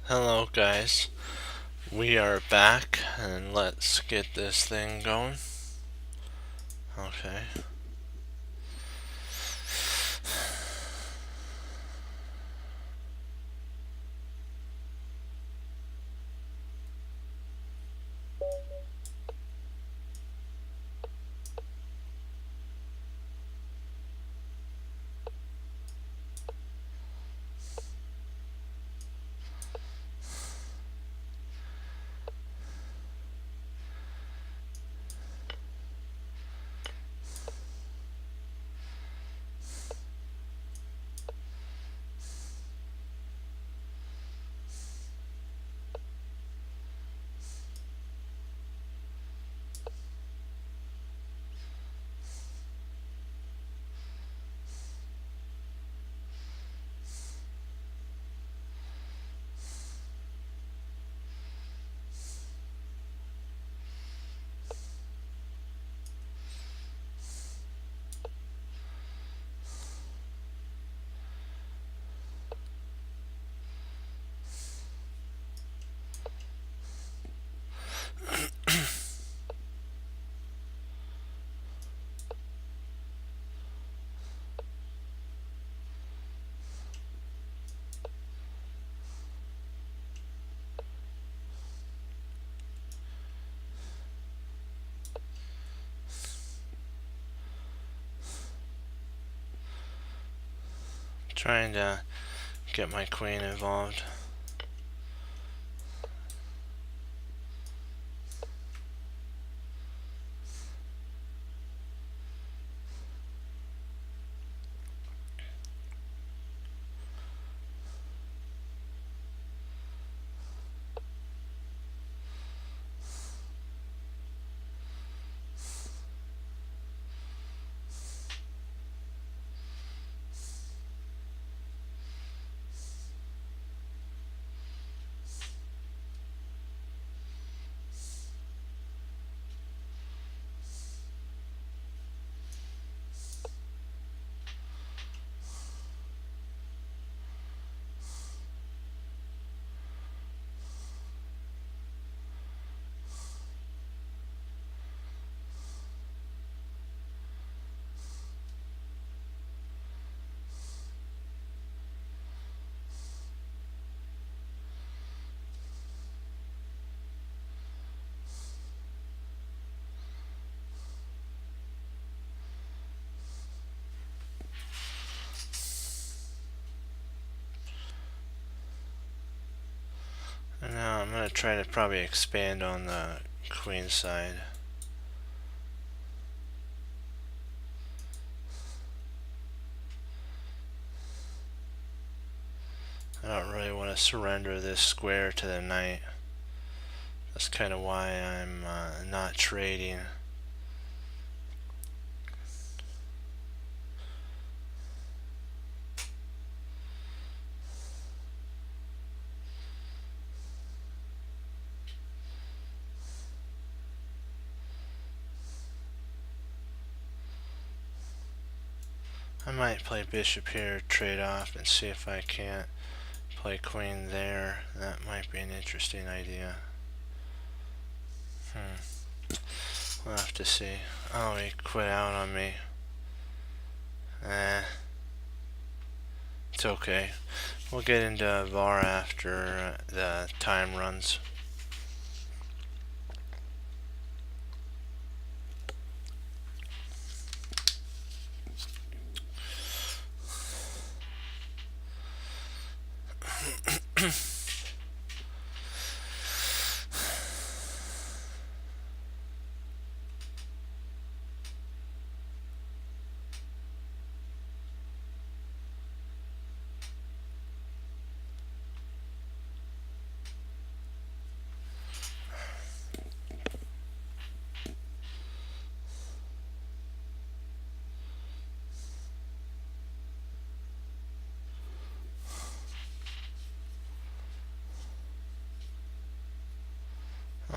Hello guys, we are back and let's get this thing going. Okay. Trying to get my queen involved. And now I'm going to try to probably expand on the queen side. I don't really want to surrender this square to the knight. That's kind of why I'm not trading. I might play bishop here, trade off, and see if I can't play queen there. That might be an interesting idea. We'll have to see. Oh, he quit out on me. It's okay. We'll get into VAR after the time runs.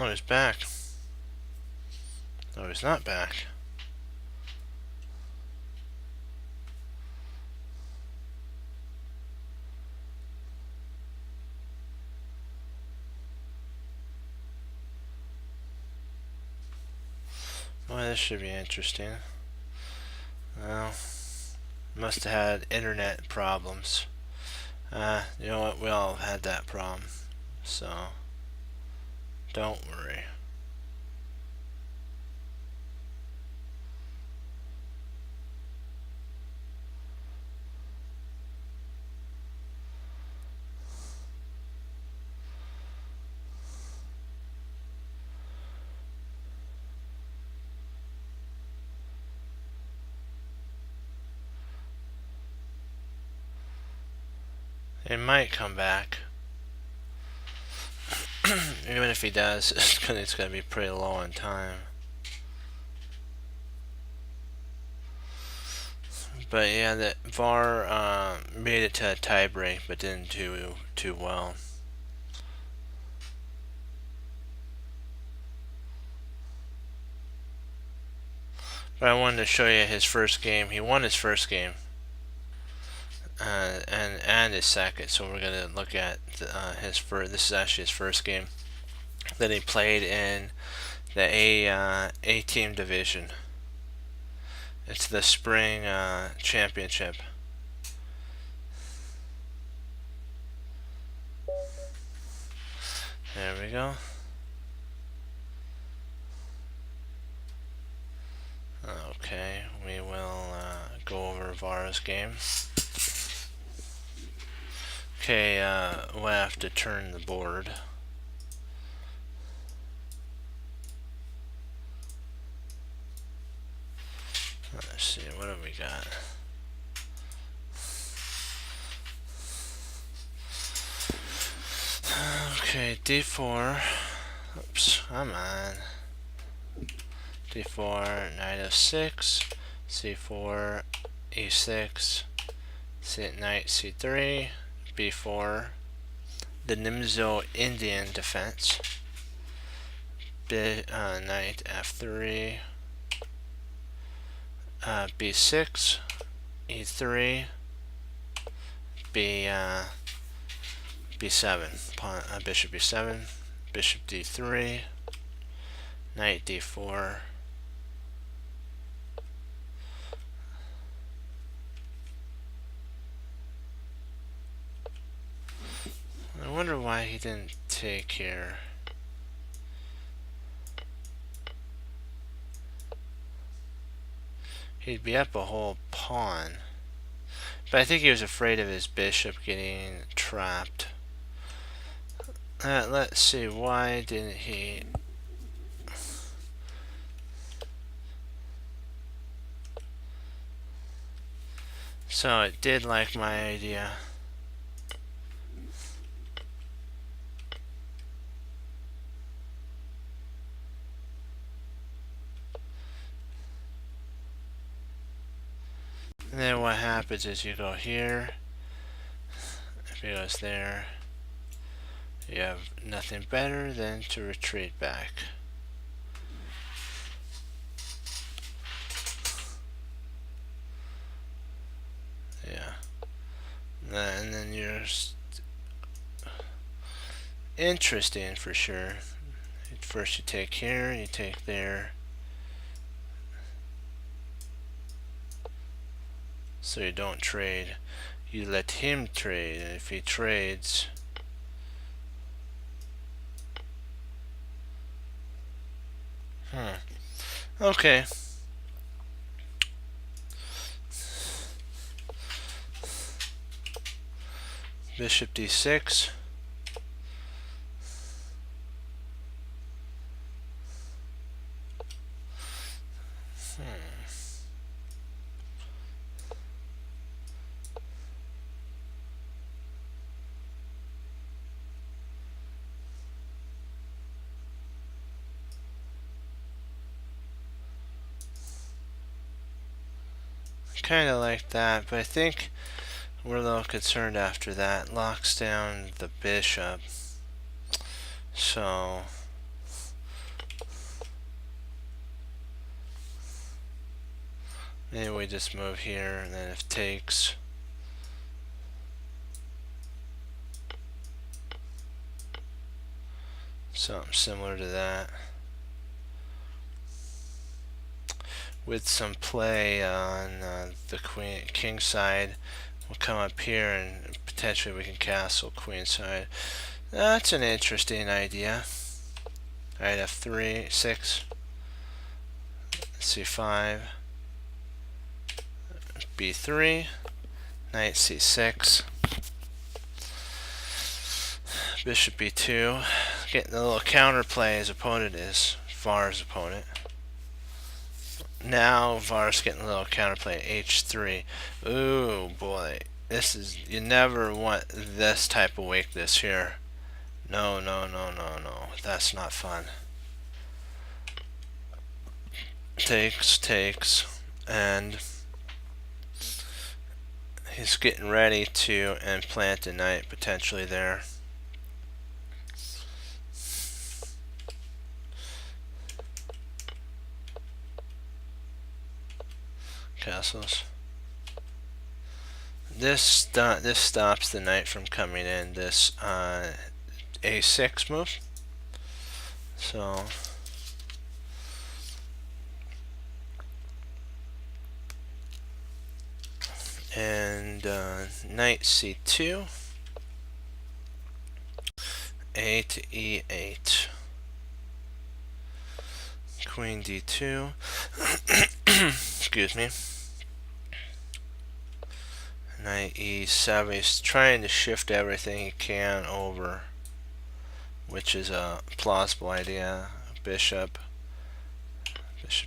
Oh, he's back. No, he's not back. Well, this should be interesting. Well, must have had internet problems. You know what? We all have had that problem. So, don't worry. It might come back. Even if he does, it's gonna be pretty low on time. But yeah, the VAR made it to a tiebreak, but didn't do too well. But I wanted to show you his first game. He won his first game, and his second. So we're gonna look at his first. This is actually his first game that he played in the A team division. It's the spring championship. There we go. Okay, we will go over VAR's game. Okay, we'll have to turn the board. Let's see, what have we got? Okay, D4. Oops, come on. D4, knight f6, C4, E6, knight C3, B4, the Nimzo Indian defense, knight F3, B6, E3, B7, pawn, bishop B7, bishop D3, knight D4, I wonder why he didn't take here. He'd be up a whole pawn. But I think he was afraid of his bishop getting trapped. Let's see, why didn't he... So it did like my idea. And then what happens is you go here, if he goes there, you have nothing better than to retreat back. Yeah. And then you're interesting for sure. First you take here, you take there. So you don't trade. You let him trade, and if he trades, okay. Bishop D6. Kind of like that, but I think we're a little concerned after that. Locks down the bishop. So maybe we just move here, and then if takes, something similar to that. with some play on the king side, we'll come up here and potentially we can castle queen side. That's an interesting idea. Alright, f3, 6, c5, b3, knight c6, bishop b2, getting a little counterplay his opponent is, Var's opponent. Now Var's getting a little counterplay, h3. Ooh boy, this is, you never want this type of weakness here. No, no, no, no, no, that's not fun. Takes, and he's getting ready to implant a knight potentially there. Castles. This stops the knight from coming in. This a6 move. So and knight c2, a to e8, queen d2. Excuse me. Knight e7. He's trying to shift everything he can over, which is a plausible idea. Bishop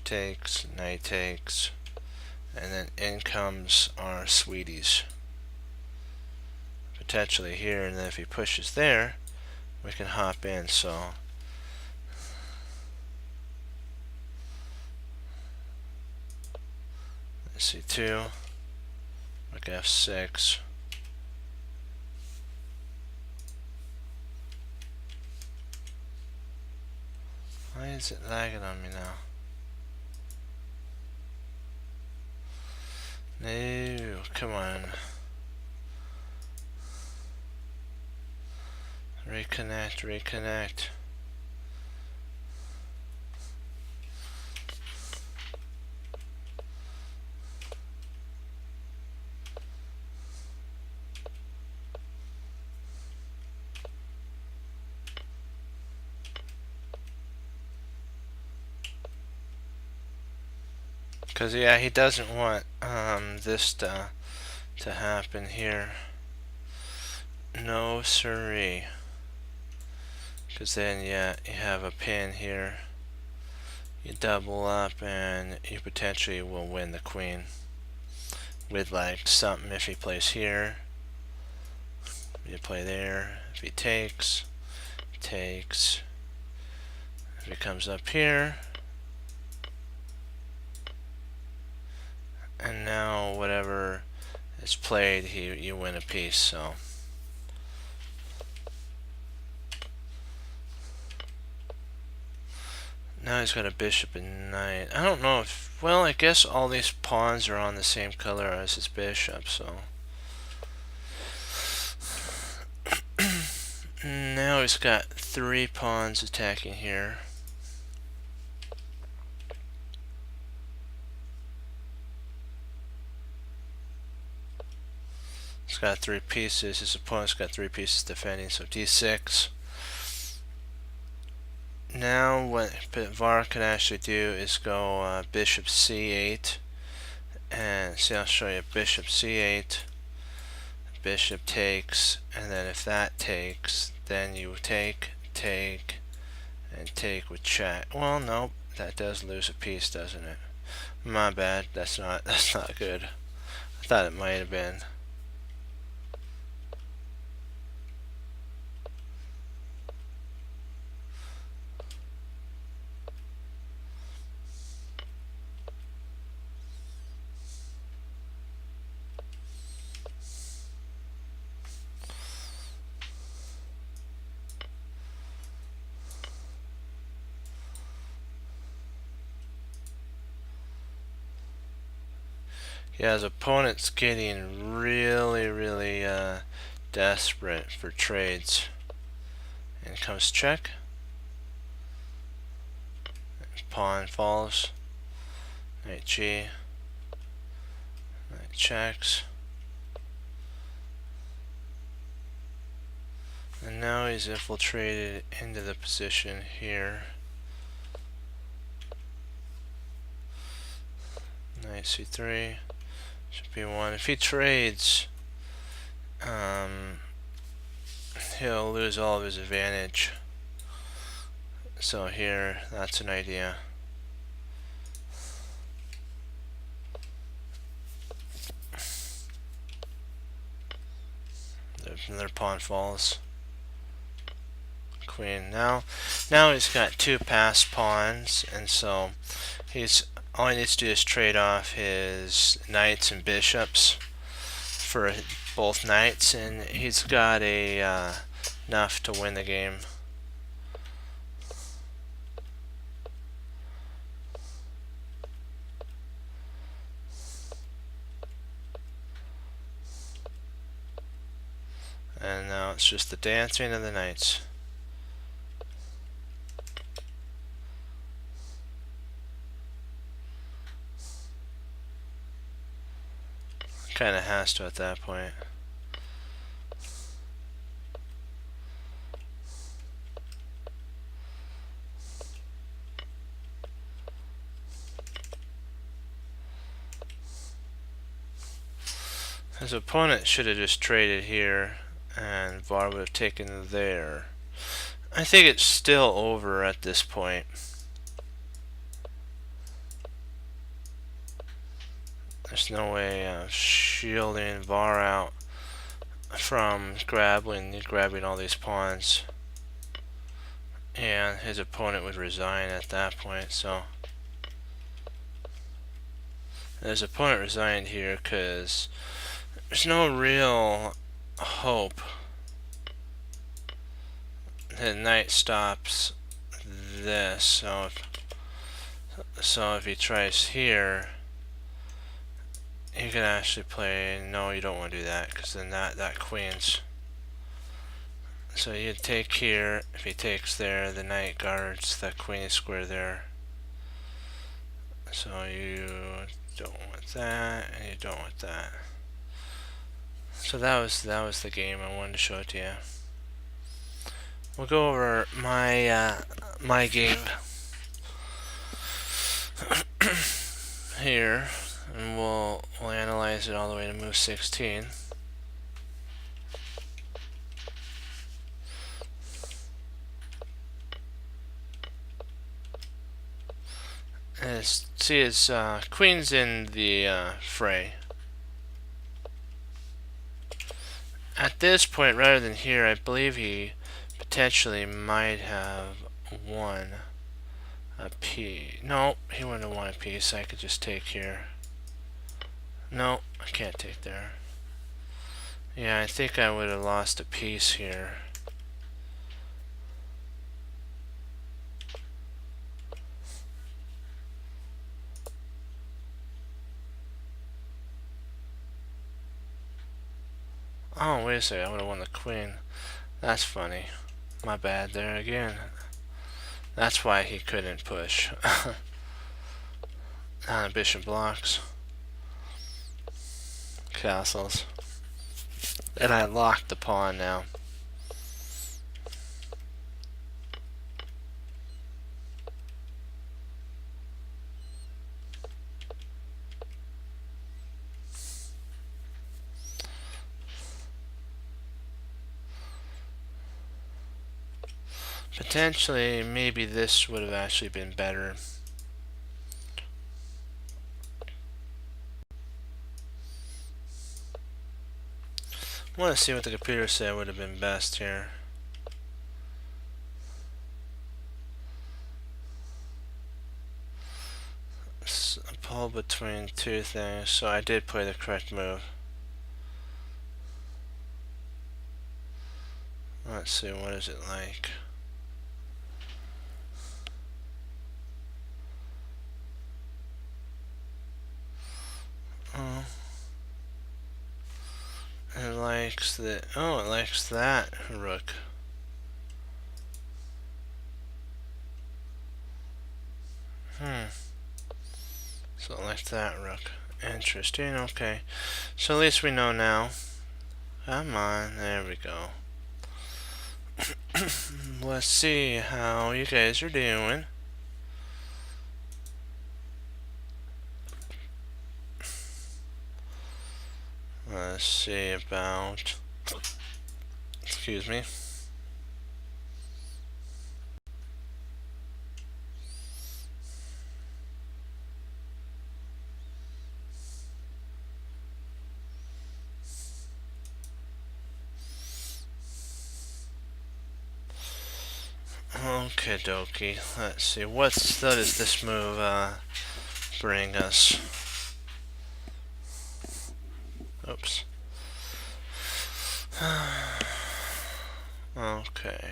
takes, knight takes, and then in comes our sweeties. Potentially here, and then if he pushes there, we can hop in. So c2, rook f6. Why is it lagging on me now? No, come on. Reconnect. Because yeah, he doesn't want this to happen here. No siree. Because then yeah, you have a pin here. You double up and you potentially will win the queen with like something. If he plays here, you play there. If he takes. If he comes up here, and now whatever is played, you win a piece. So now he's got a bishop and knight. I don't know if, well, I guess all these pawns are on the same color as his bishop, so now he's got 3 pawns attacking here. He's got 3 pieces. His opponent's got 3 pieces defending, so d6. Now what Var can actually do is go bishop c8, and see, I'll show you. Bishop c8, bishop takes, and then if that takes, then you take, and take with check. Well, nope, that does lose a piece, doesn't it? My bad. That's not good. I thought it might have been. Yeah, his opponent's getting really desperate for trades. And comes check. Pawn falls. Knight G. Knight checks. And now he's infiltrated into the position here. Knight C3. Should be one. If he trades, he'll lose all of his advantage. So here, that's an idea. Their pawn falls. Queen. Now he's got two passed pawns, and so all he needs to do is trade off his knights and bishops for both knights, and he's got enough to win the game. And now it's just the dancing of the knights. Kind of has to at that point. His opponent should have just traded here, and Var would have taken there. I think it's still over at this point. There's no way of shielding Var out from grabbing all these pawns, and his opponent would resign at that point. So his opponent resigned here because there's no real hope. The knight stops this, so if he tries here, you can actually play. No, you don't want to do that, because then that queens. So you take here. If he takes there, the knight guards that queen square there. So you don't want that, and you don't want that. So that was the game. I wanted to show it to you. We'll go over my game here, and we'll analyze it all the way to move 16. And see, his queen's in the fray. At this point, rather than here, I believe he potentially might have won a piece. No, he wouldn't have won a piece. I could just take here. No, I can't take there. Yeah, I think I would have lost a piece here. Oh, wait a second. I would have won the queen. That's funny. My bad there again. That's why he couldn't push. Bishop blocks. Castles. And I locked the pawn now. Potentially, maybe this would have actually been better. I want to see what the computer said would have been best here. A pull between two things, so I did play the correct move. Let's see, what is it like? Oh. It likes the, oh, it likes that rook. So Select that rook. Interesting, okay. So at least we know now. Come on, there we go. Let's see how you guys are doing. Let's see about... Excuse me. Okay, dokie. Let's see. What does this move bring us? Oops. Okay.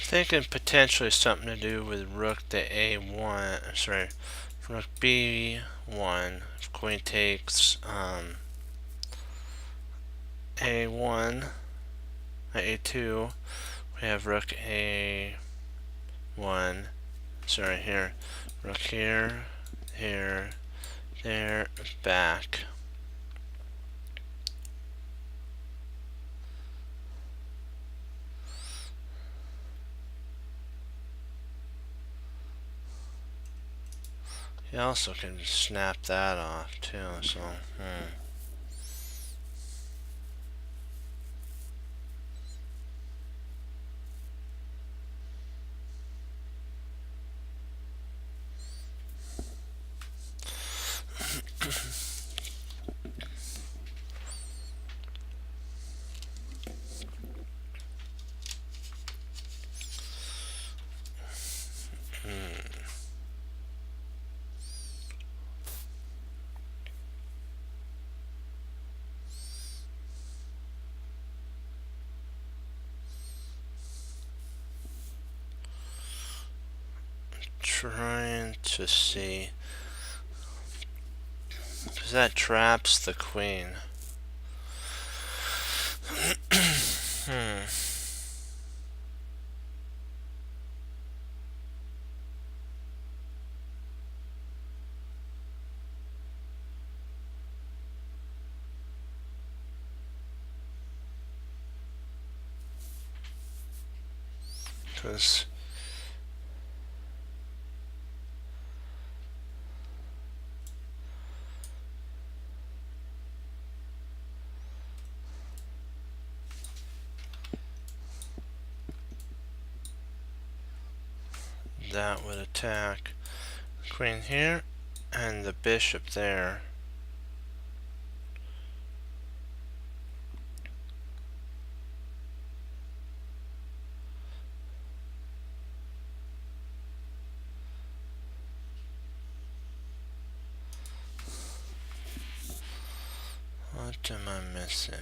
Thinking potentially something to do with rook to a1. Sorry, rook b1. If queen takes a1, a2. We have rook a1. Sorry, here. Rook here, here, there, back. You also can snap that off too, so trying to see, because that traps the queen. Because that would attack queen here and the bishop there. What am I missing?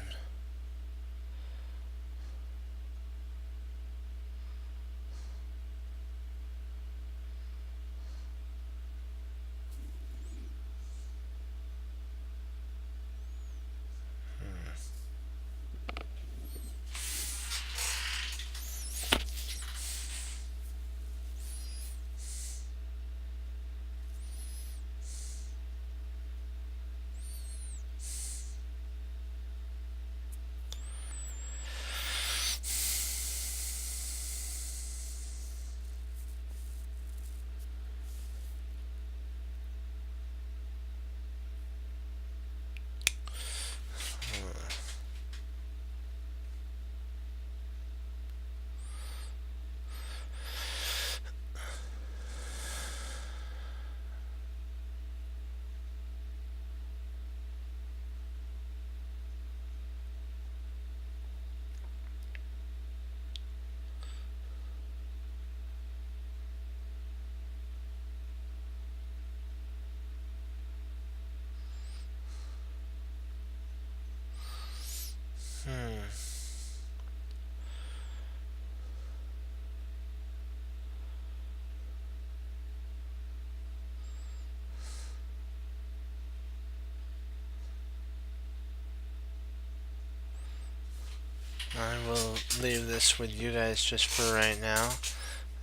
I will leave this with you guys just for right now,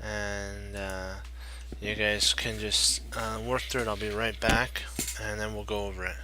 and you guys can just work through it. I'll be right back, and then we'll go over it.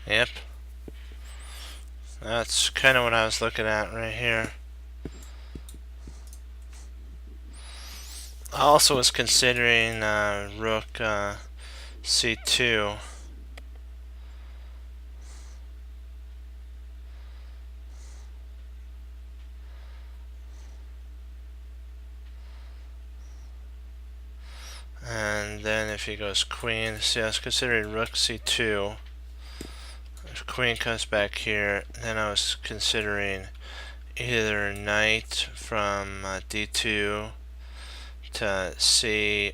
Yep. That's kind of what I was looking at right here. I also was considering rook c2. And then if he goes queen, see, I was considering rook c2. If queen comes back here, then I was considering either knight from d2 to c4,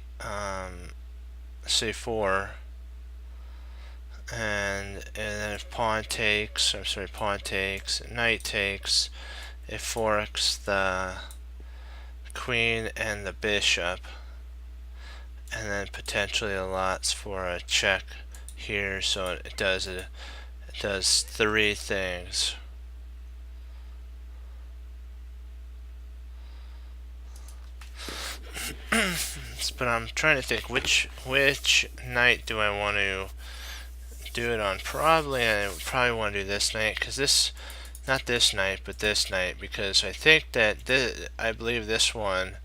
and then if pawn takes, knight takes, it forks the queen and the bishop, and then potentially allots for a check here, so it does three things. But I'm trying to think which knight do I want to do it on, I probably want to do this knight, because this, not this knight, but this knight, because I think that I believe this one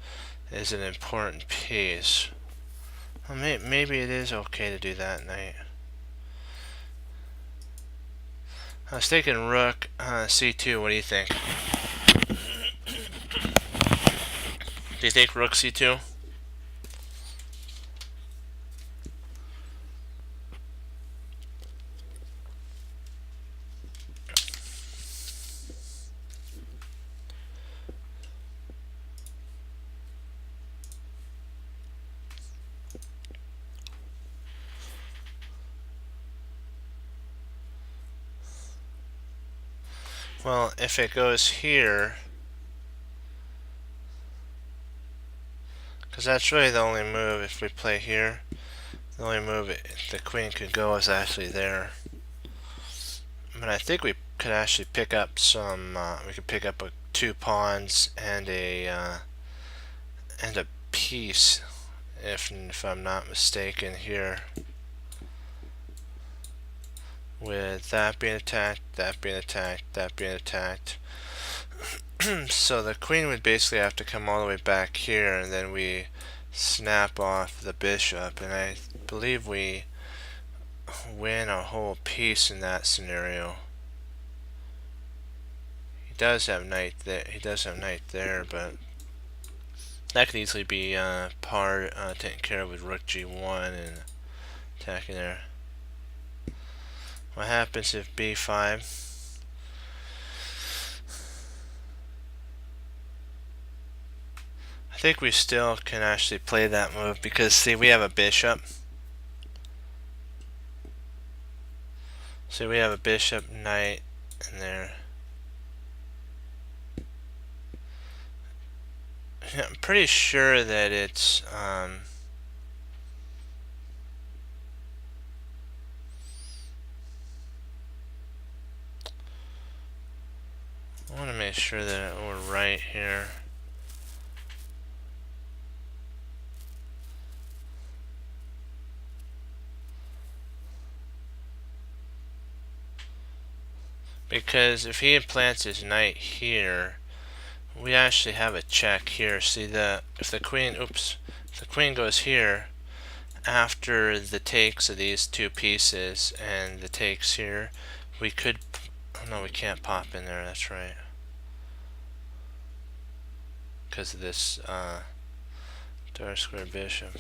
is an important piece. Well, maybe it is okay to do that knight. I was thinking rook c2. What do you think? Do you think rook c2? Well, if it goes here, because that's really the only move. If we play here, the only move the queen could go is actually there. But I think we could actually pick up some. We could pick up 2 pawns and a piece, if I'm not mistaken here. With that being attacked, that being attacked, that being attacked. So the queen would basically have to come all the way back here, and then we snap off the bishop, and I believe we win a whole piece in that scenario. He does have knight there, but that could easily be taken care of with rook g1 and attacking there. What happens if b5? I think we still can actually play that move, because see, we have a bishop. See, we have a bishop, knight, and there. Yeah, I'm pretty sure that it's I want to make sure that we're right here. Because if he implants his knight here, we actually have a check here. See, if the queen goes here after the takes of these 2 pieces and the takes here, we could, oh no, we can't pop in there, that's right, because of this dark square bishop.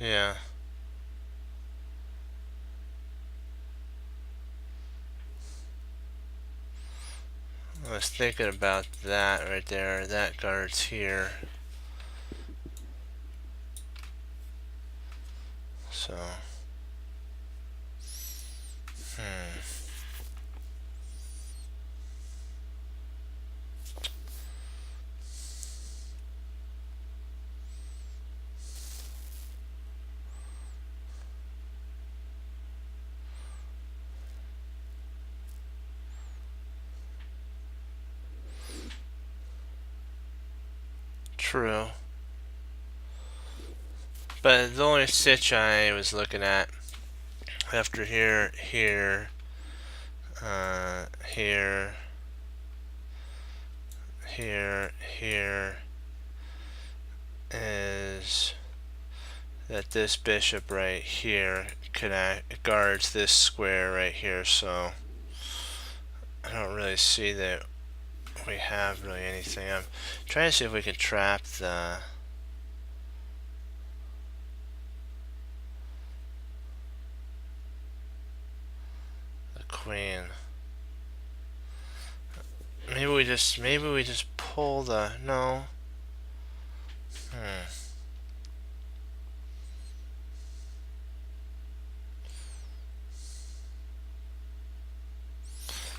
Yeah. I was thinking about that right there. That guard's here. So. True. But the only stitch I was looking at after here, here, here, here is that this bishop right here guards this square right here, so I don't really see that we have really anything. I'm trying to see if we can trap the queen. Maybe we just pull the no.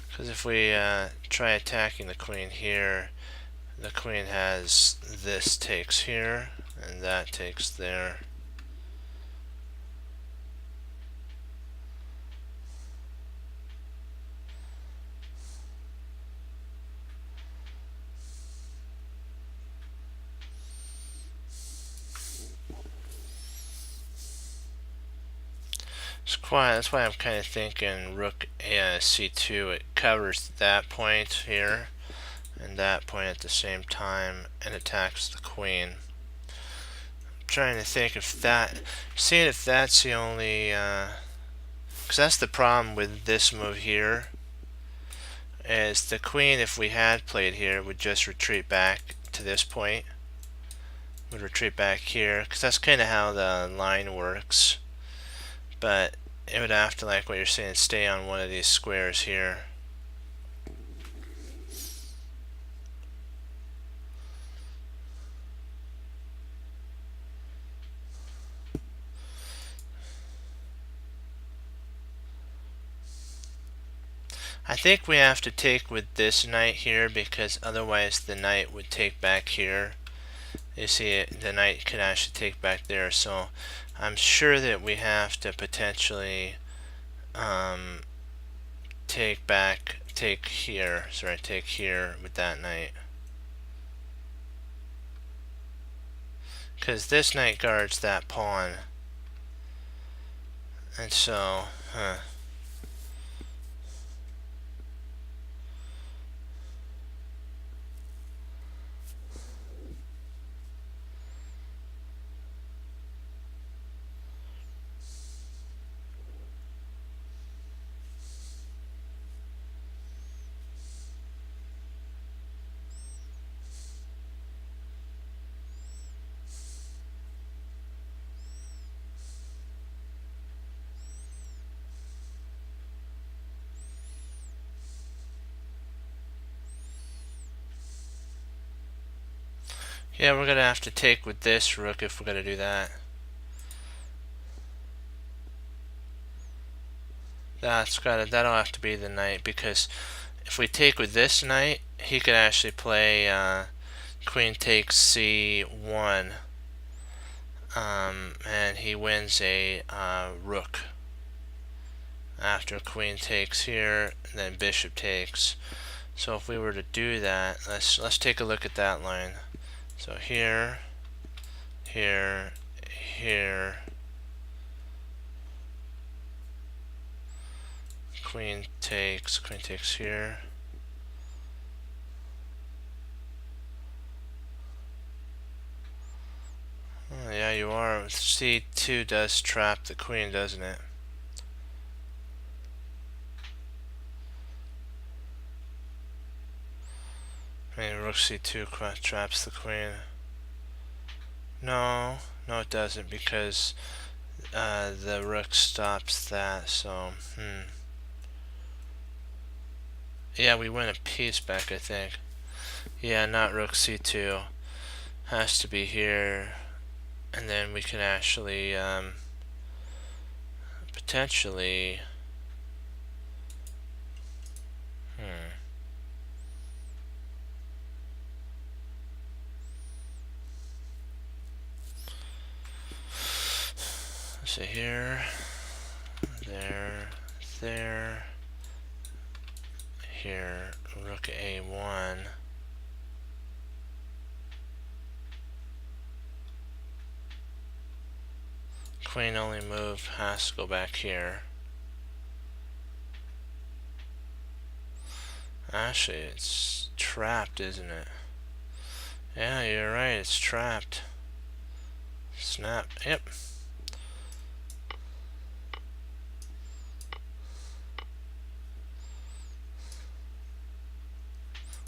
Because if we try attacking the queen here, the queen has this takes here, and that takes there. It's quiet. That's why I'm kind of thinking rook c2. It covers that point here and that point at the same time and attacks the queen. I'm trying to think if that, seeing if that's the only, because that's the problem with this move here, is the queen, if we had played here, would just retreat back to this point. Would retreat back here, because that's kind of how the line works. But it would have to, like what you're saying, stay on one of these squares here. I think we have to take with this knight here, because otherwise the knight would take back here. You see, the knight could actually take back there, so I'm sure that we have to potentially take here with that knight, because this knight guards that pawn, and so yeah, we're gonna have to take with this rook if we're gonna do that. That'll have to be the knight, because if we take with this knight, he could actually play queen takes c1, and he wins a rook after queen takes here, and then bishop takes. So if we were to do that, let's take a look at that line. So here, here, here, queen takes here. Oh, yeah, you are. C2 does trap the queen, doesn't it? I mean, rook c2 traps the queen. No, it doesn't, because the rook stops that, so, yeah, we win a piece back, I think. Yeah, not rook c2. Has to be here, and then we can actually, potentially, so here, there, here, rook a1. Queen only move has to go back here. Actually, it's trapped, isn't it? Yeah, you're right, it's trapped. Snap, yep.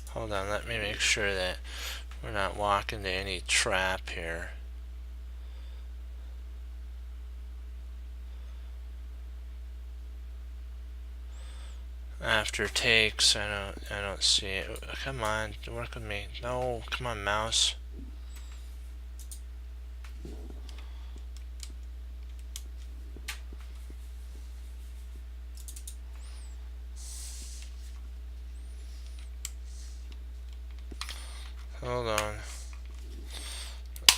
Hold on, let me make sure that we're not walking into any trap here. After takes, I don't see it. Come on, work with me. No, come on, mouse. Hold on.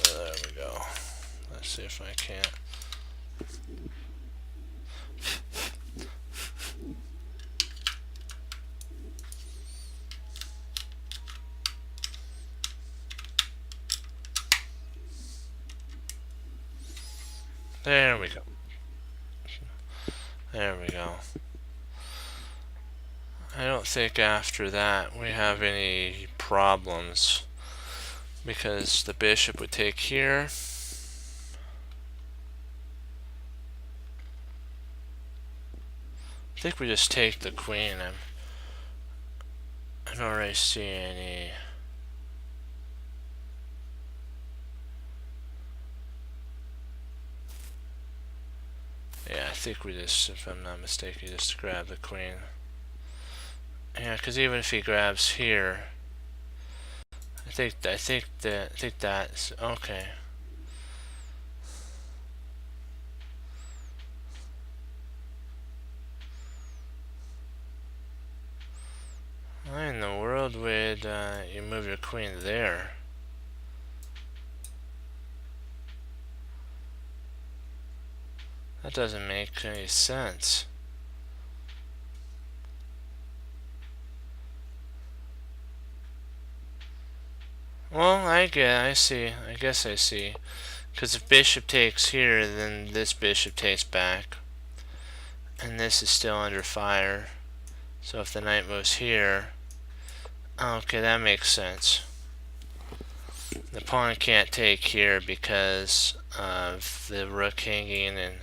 There we go. Let's see if I can't. There we go. There we go. I don't think after that we have any problems, because the bishop would take here. I think we just take the queen. I don't really see any. Yeah, I think we just, if I'm not mistaken, just grab the queen. Yeah, because even if he grabs here, I think that's okay. Why in the world would you move your queen there? That doesn't make any sense. Well, I guess I see. Because if bishop takes here, then this bishop takes back. And this is still under fire. So if the knight moves here, okay, that makes sense. The pawn can't take here because of the rook hanging, and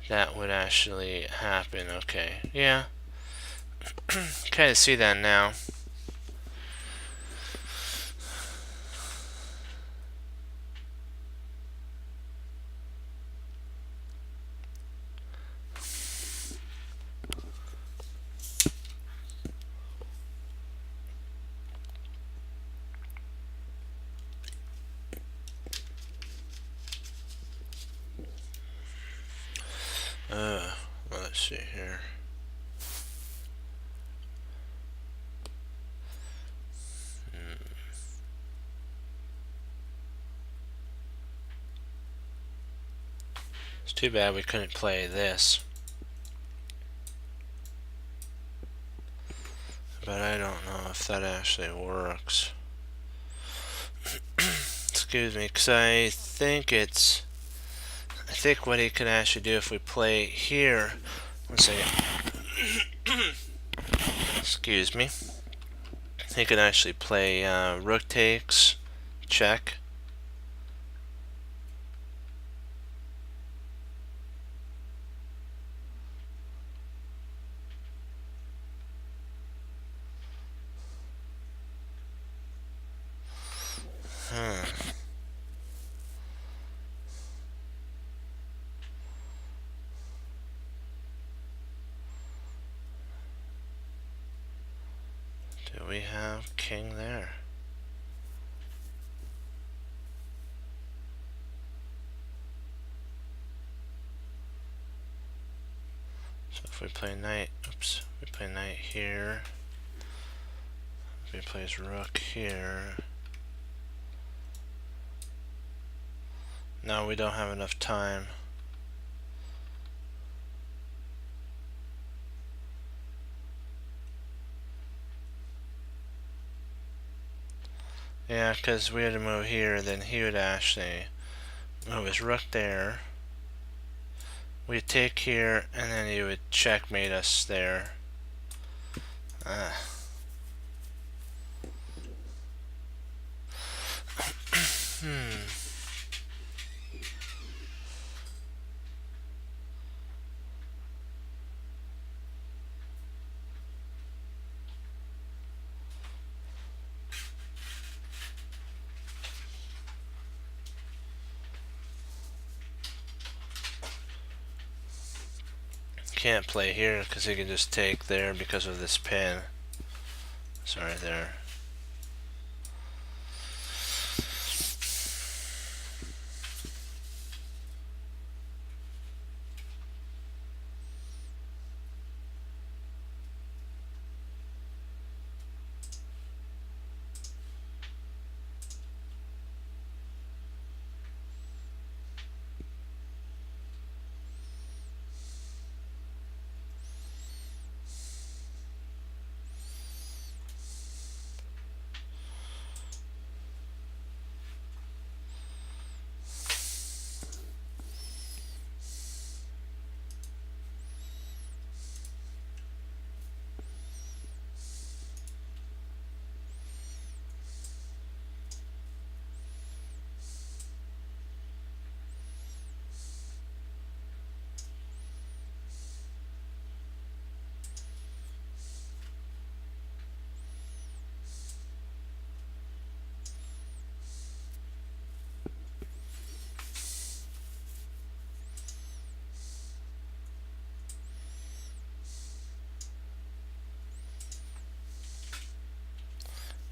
that would actually happen. Okay, yeah. Kind of see that now. Let's see here. It's too bad we couldn't play this. But I don't know if that actually works. Excuse me, because I think what he could actually do if we play here. Let's see. Excuse me. He could actually play rook takes, check. Do we have king there? So if we play knight, we play knight here. If he plays rook here. No, we don't have enough time. Yeah, because we had to move here, then he would actually move his rook there. We'd take here, and then he would checkmate us there. Can't play here because he can just take there because of this pin. Sorry, there.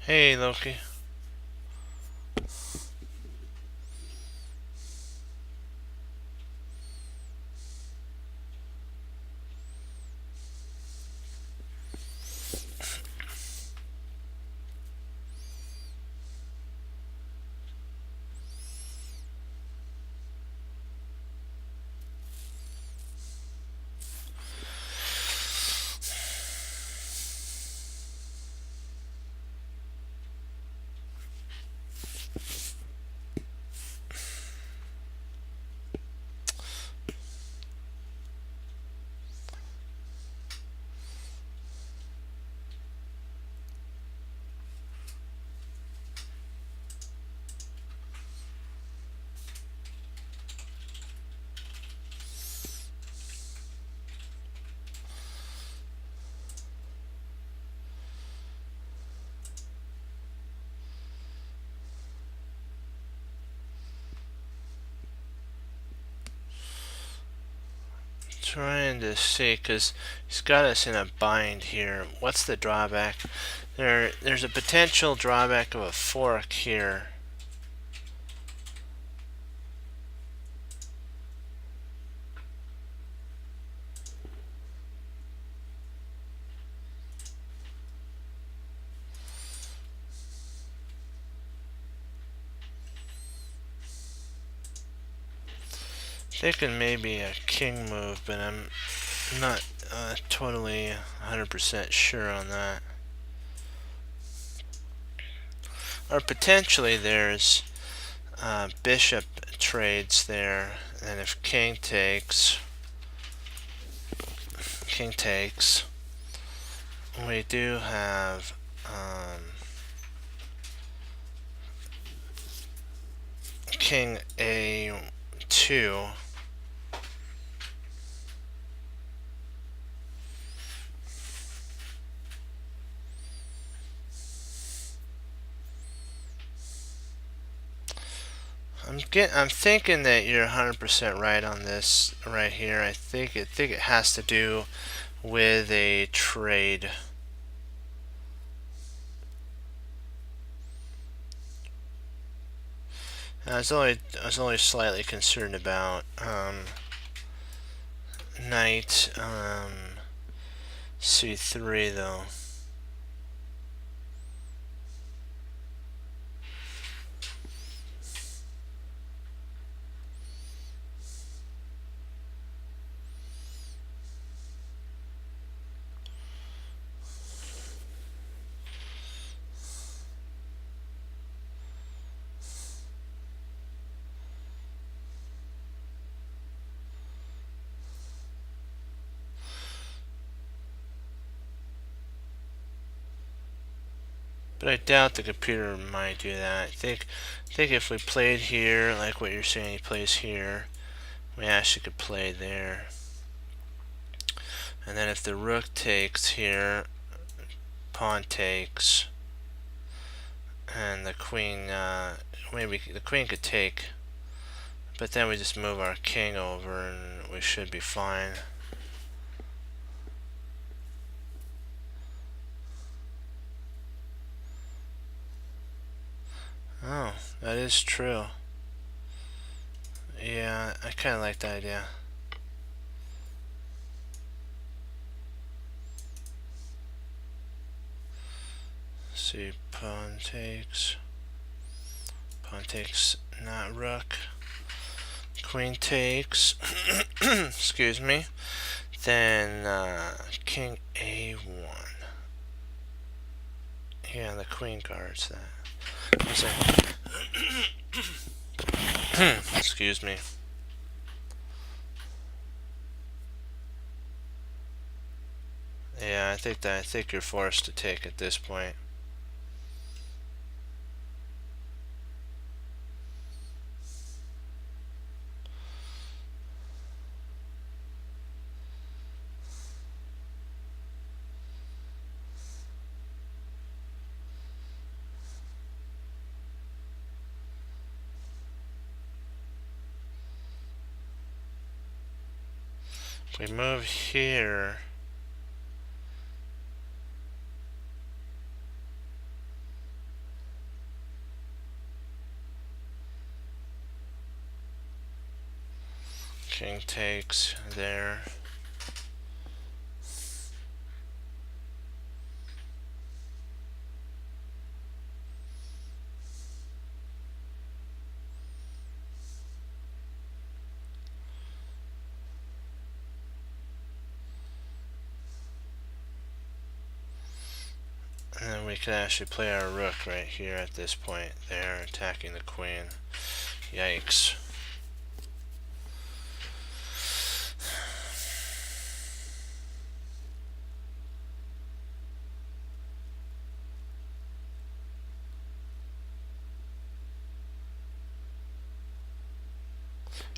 Hey, Loki. Trying to see, because he's got us in a bind here. What's the drawback? There's a potential drawback of a fork here. Thinking maybe a king move, but I'm not totally 100% sure on that. Or potentially there's bishop trades there, and if king takes, we do have king a2. I'm thinking that you're 100% right on this right here. I think it has to do with a trade. I was only slightly concerned about knight c3 though. But I doubt the computer might do that. I think if we played here, like what you're saying, he plays here, we actually could play there. And then if the rook takes here, pawn takes, and the queen, maybe the queen could take, but then we just move our king over and we should be fine. Oh, that is true. Yeah, I kind of like the idea. See, pawn takes, not rook, queen takes, excuse me, then king a1. Yeah, the queen guards that. Excuse me. Yeah, I think you're forced to take at this point. If we move here, King takes there. And then we can actually play our rook right here at this point there, attacking the queen. Yikes.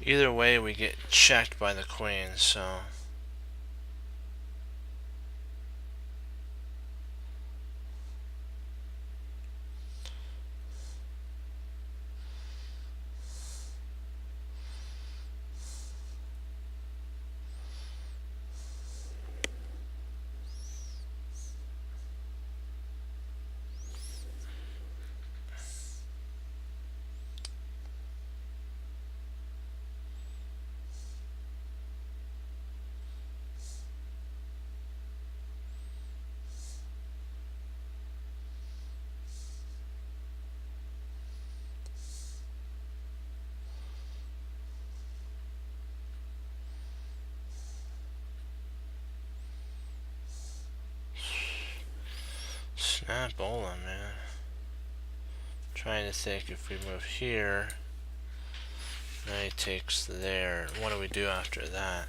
Either way, we get checked by the queen, so... Snap Olin, man. Trying to think if we move here. Now he takes there. What do we do after that?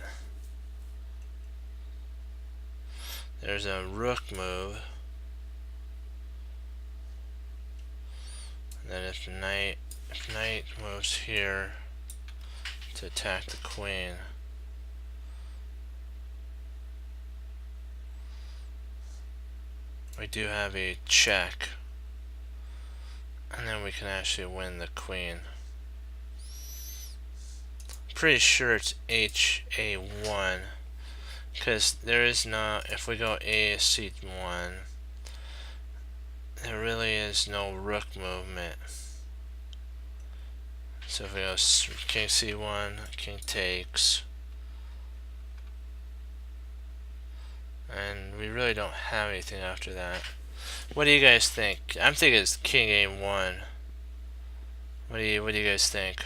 There's a rook move. And then if knight moves here to attack the queen. We do have a check. And then we can actually win the queen. Pretty sure it's HA1. Because there is no, if we go A-C1, there really is no rook movement. So if we go King C1, King takes. And we really don't have anything after that. What do you guys think? I'm thinking it's King A1. What do you guys think?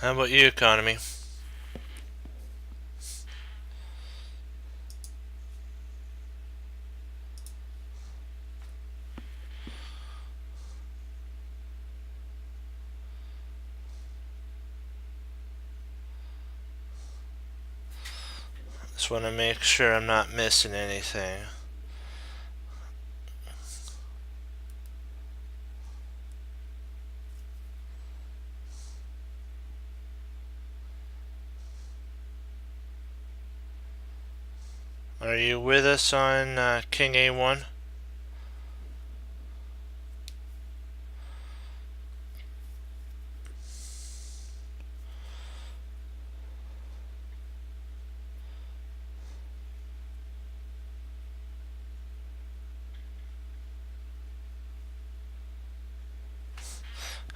How about you, Economy? Just want to make sure I'm not missing anything. Are you with us on King A1?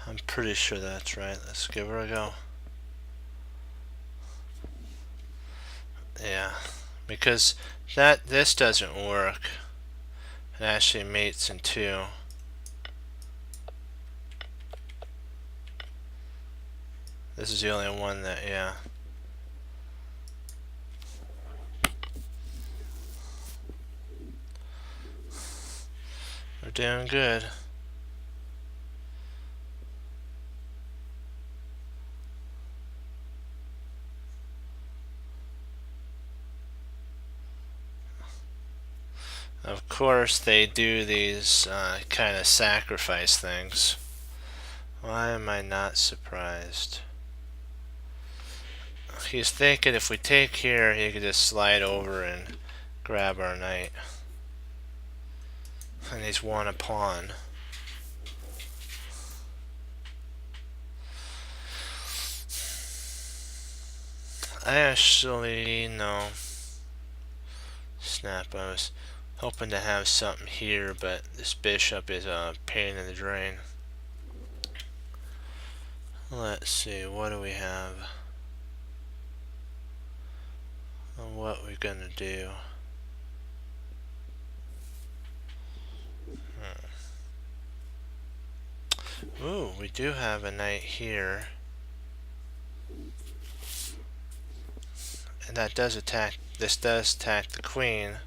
I'm pretty sure that's right. Let's give her a go. Yeah, because this doesn't work. It actually mates in two. This is the only one that, yeah. We're doing good. Of course, they do these kind of sacrifice things. Why am I not surprised? He's thinking if we take here, he could just slide over and grab our knight. And he's won a pawn. I actually, no. Snap, I was hoping to have something here, but this bishop is a pain in the drain. Let's see, what do we have? What we're gonna do? Ooh, we do have a knight here. And that does attack, this does attack the queen.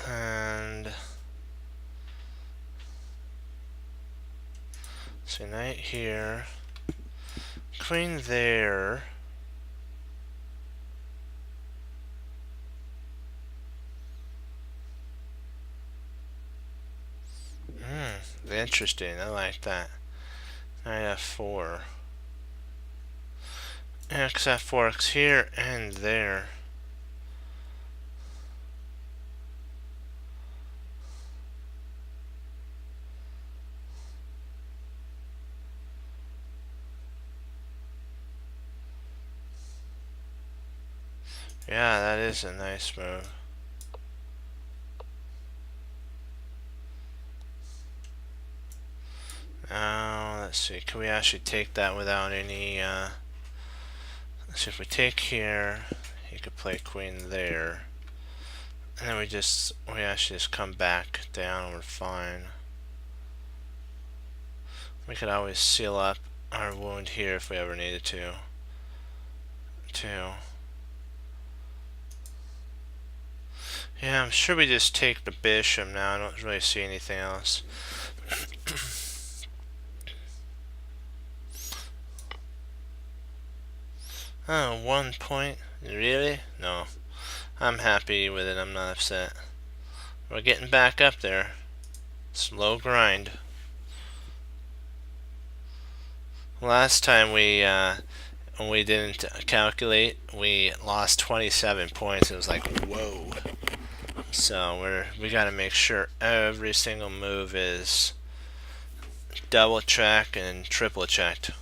And so knight here, queen there. Interesting, I like that. Knight f4. X f4, X here and there. Yeah, that is a nice move. Now, let's see, can we actually take that without any, let's see, if we take here, he could play queen there. And then we actually just come back down and we're fine. We could always seal up our wound here if we ever needed to. Yeah, I'm sure we just take the bishop now. I don't really see anything else. Oh, 1 point? Really? No. I'm happy with it. I'm not upset. We're getting back up there. Slow grind. Last time when we didn't calculate, we lost 27 points. It was like, whoa. So we got to make sure every single move is double checked and triple checked.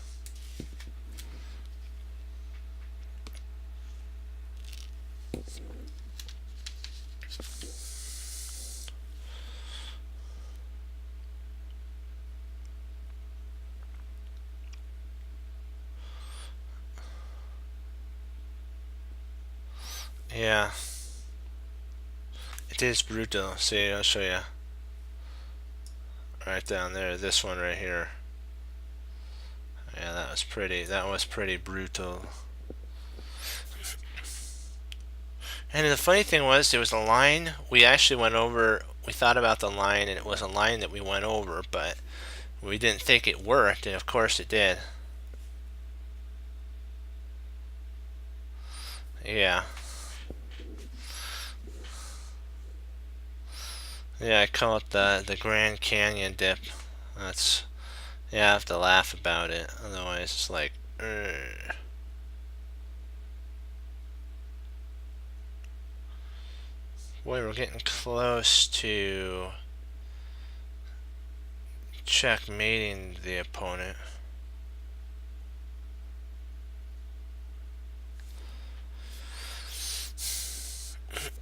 Yeah. It is brutal. See, I'll show you. Right down there, this one right here. Yeah, that was pretty brutal. And the funny thing was, there was a line we actually went over. We thought about the line, and it was a line that we went over, but we didn't think it worked, and of course it did. Yeah. Yeah, I call it the Grand Canyon dip. That's, yeah, I have to laugh about it. Otherwise, it's like, Boy, we're getting close to checkmating the opponent.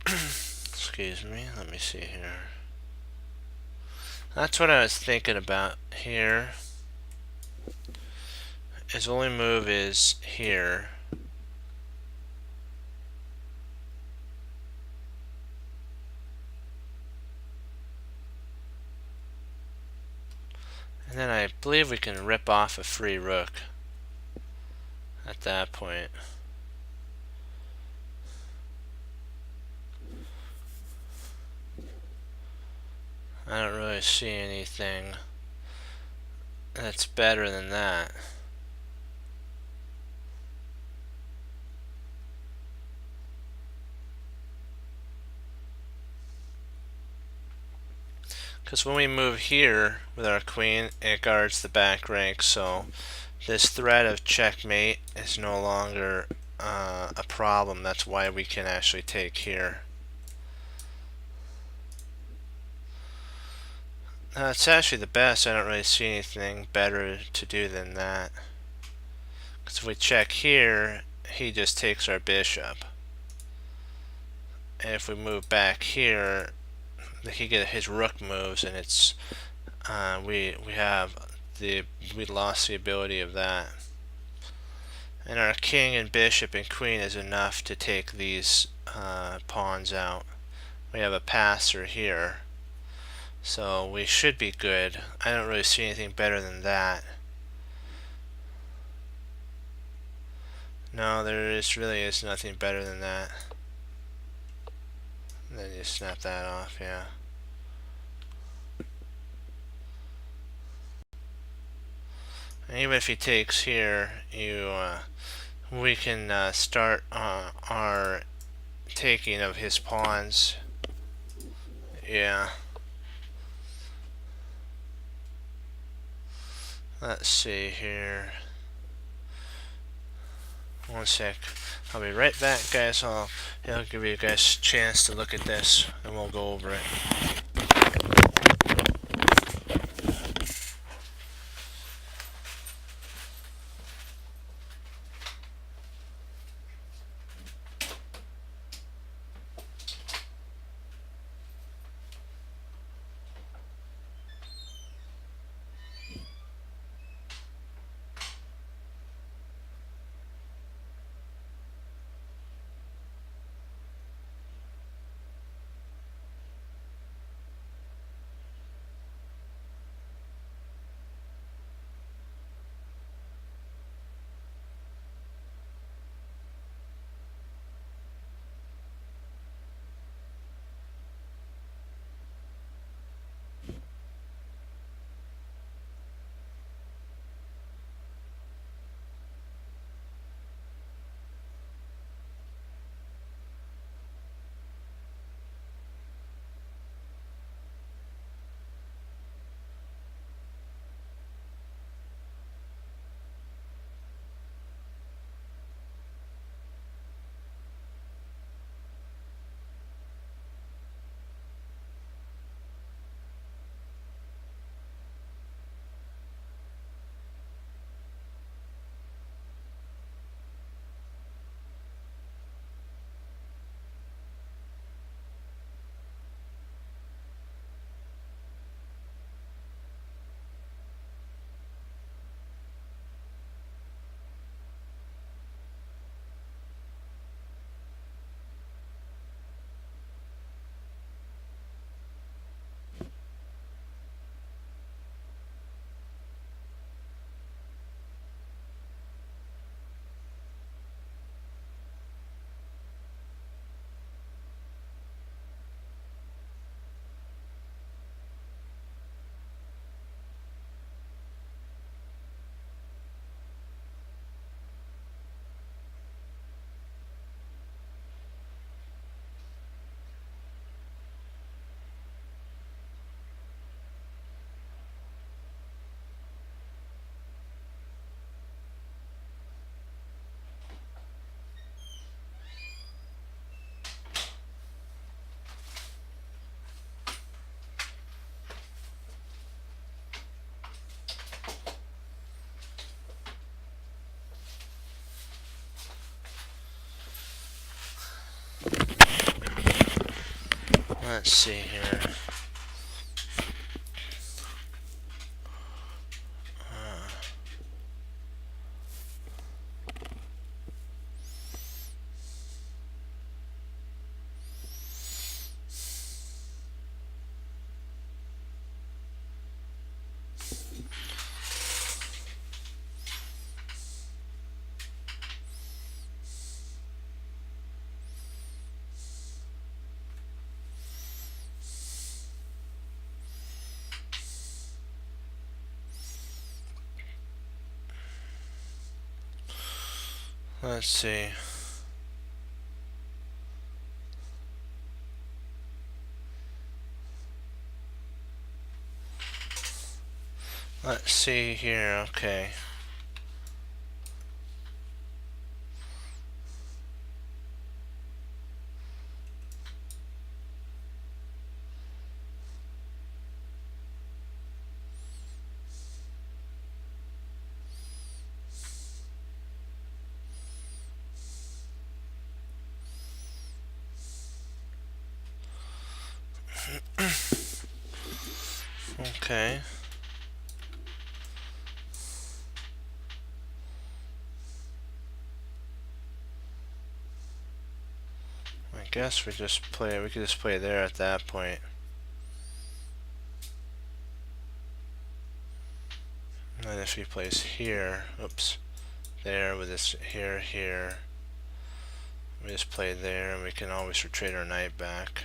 Excuse me, let me see here. That's what I was thinking about here. His only move is here. And then I believe we can rip off a free rook at that point. I don't really see anything that's better than that. Because when we move here with our queen, it guards the back rank, so this threat of checkmate is no longer a problem. That's why we can actually take here. It's actually the best. I don't really see anything better to do than that. Because if we check here, he just takes our bishop. And if we move back here, he get his rook moves, and it's we lost the ability of that. And our king and bishop and queen is enough to take these pawns out. We have a passer here, so we should be good. I don't really see anything better than that. No, really is nothing better than that. And then you snap that off, yeah. And even if he takes here, we can start our taking of his pawns. Yeah. Let's see here. One sec. I'll be right back, guys. I'll give you guys a chance to look at this, and we'll go over it. Let's see here. Let's see. Let's see here. Okay. Okay. I guess we could just play there at that point. And then if he plays here, oops, there with this here, we just play there, and we can always retreat our knight back.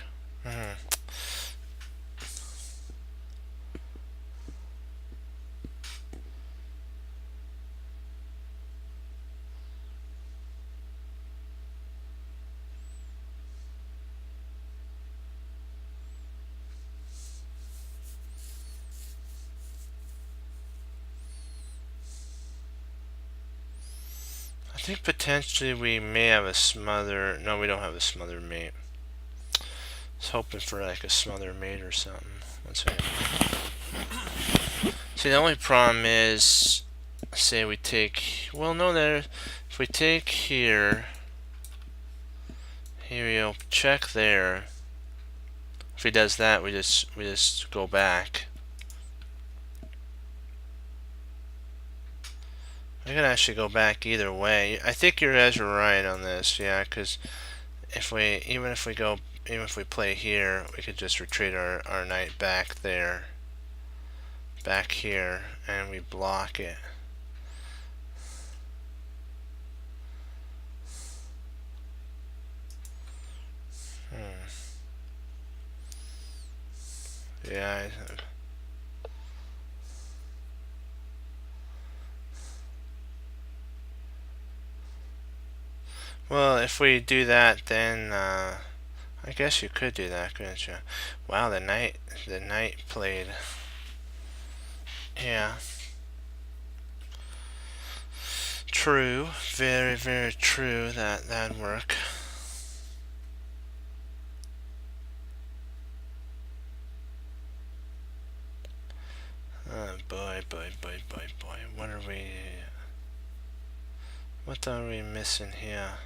I think potentially we may have a smother. No, we don't have a smother mate. I was hoping for like a smother mate or something. One second. See, the only problem is, say we take, well, no, there. If we take here, we'll check there. If he does that, we just go back. I could actually go back either way. I think you guys are right on this, yeah, because even if we play here, we could just retreat our knight back there, back here, and we block it. Yeah. Well, if we do that, then I guess you could do that, couldn't you? Wow, the knight played. Yeah. True. Very, very true. That'd work. Boy. What are we missing here?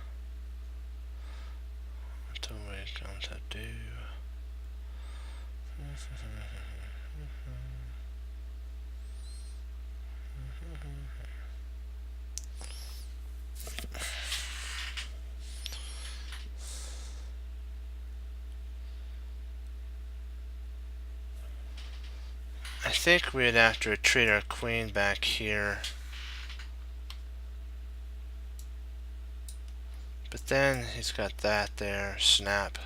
What are we going to do? I think we'd have to retreat our queen back here. But then he's got that there, snap.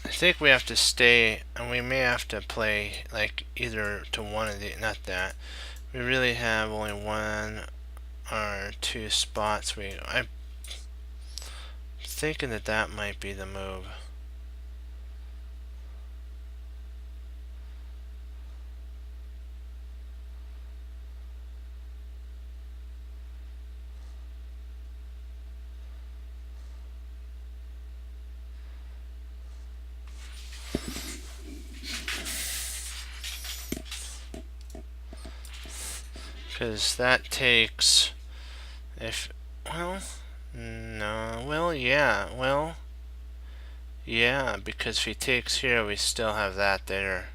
I think we have to stay, and we may have to play like either to one of the, not that. We really have only one or two spots. I'm thinking that might be the move. Because that takes, yeah, because if he takes here, we still have that there.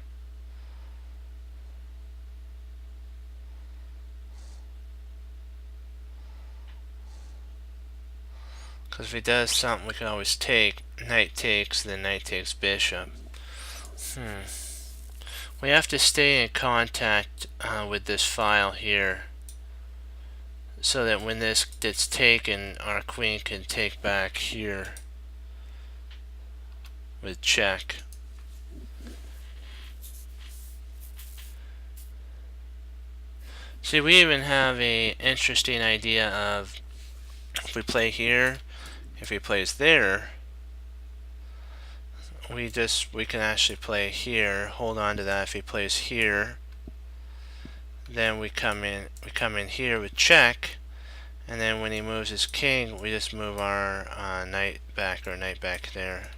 Because if he does something, we can always take, knight takes, then knight takes bishop. We have to stay in contact with this file here, so that when this gets taken, our queen can take back here with check. See, we even have a interesting idea of, if we play here, if he plays there, we can actually play here. Hold on to that. If he plays here, then we come in here with check, and then when he moves his king, we just move our knight back there.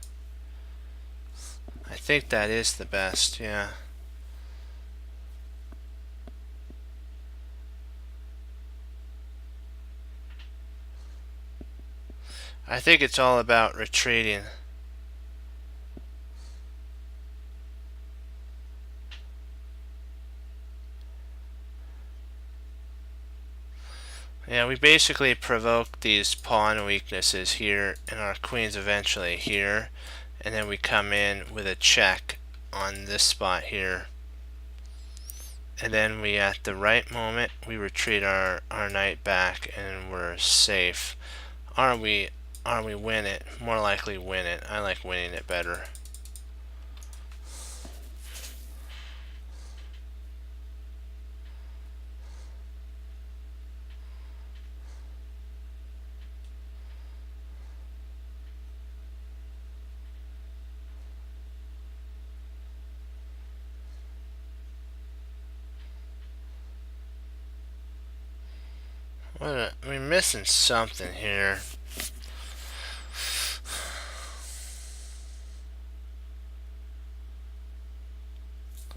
I think that is the best, yeah. I think it's all about retreating. Yeah, we basically provoke these pawn weaknesses here, and our queen's eventually here, and then we come in with a check on this spot here, and then we, at the right moment, we retreat our knight back, and we're safe. Or we win it. More likely win it. I like winning it better. We're missing something here.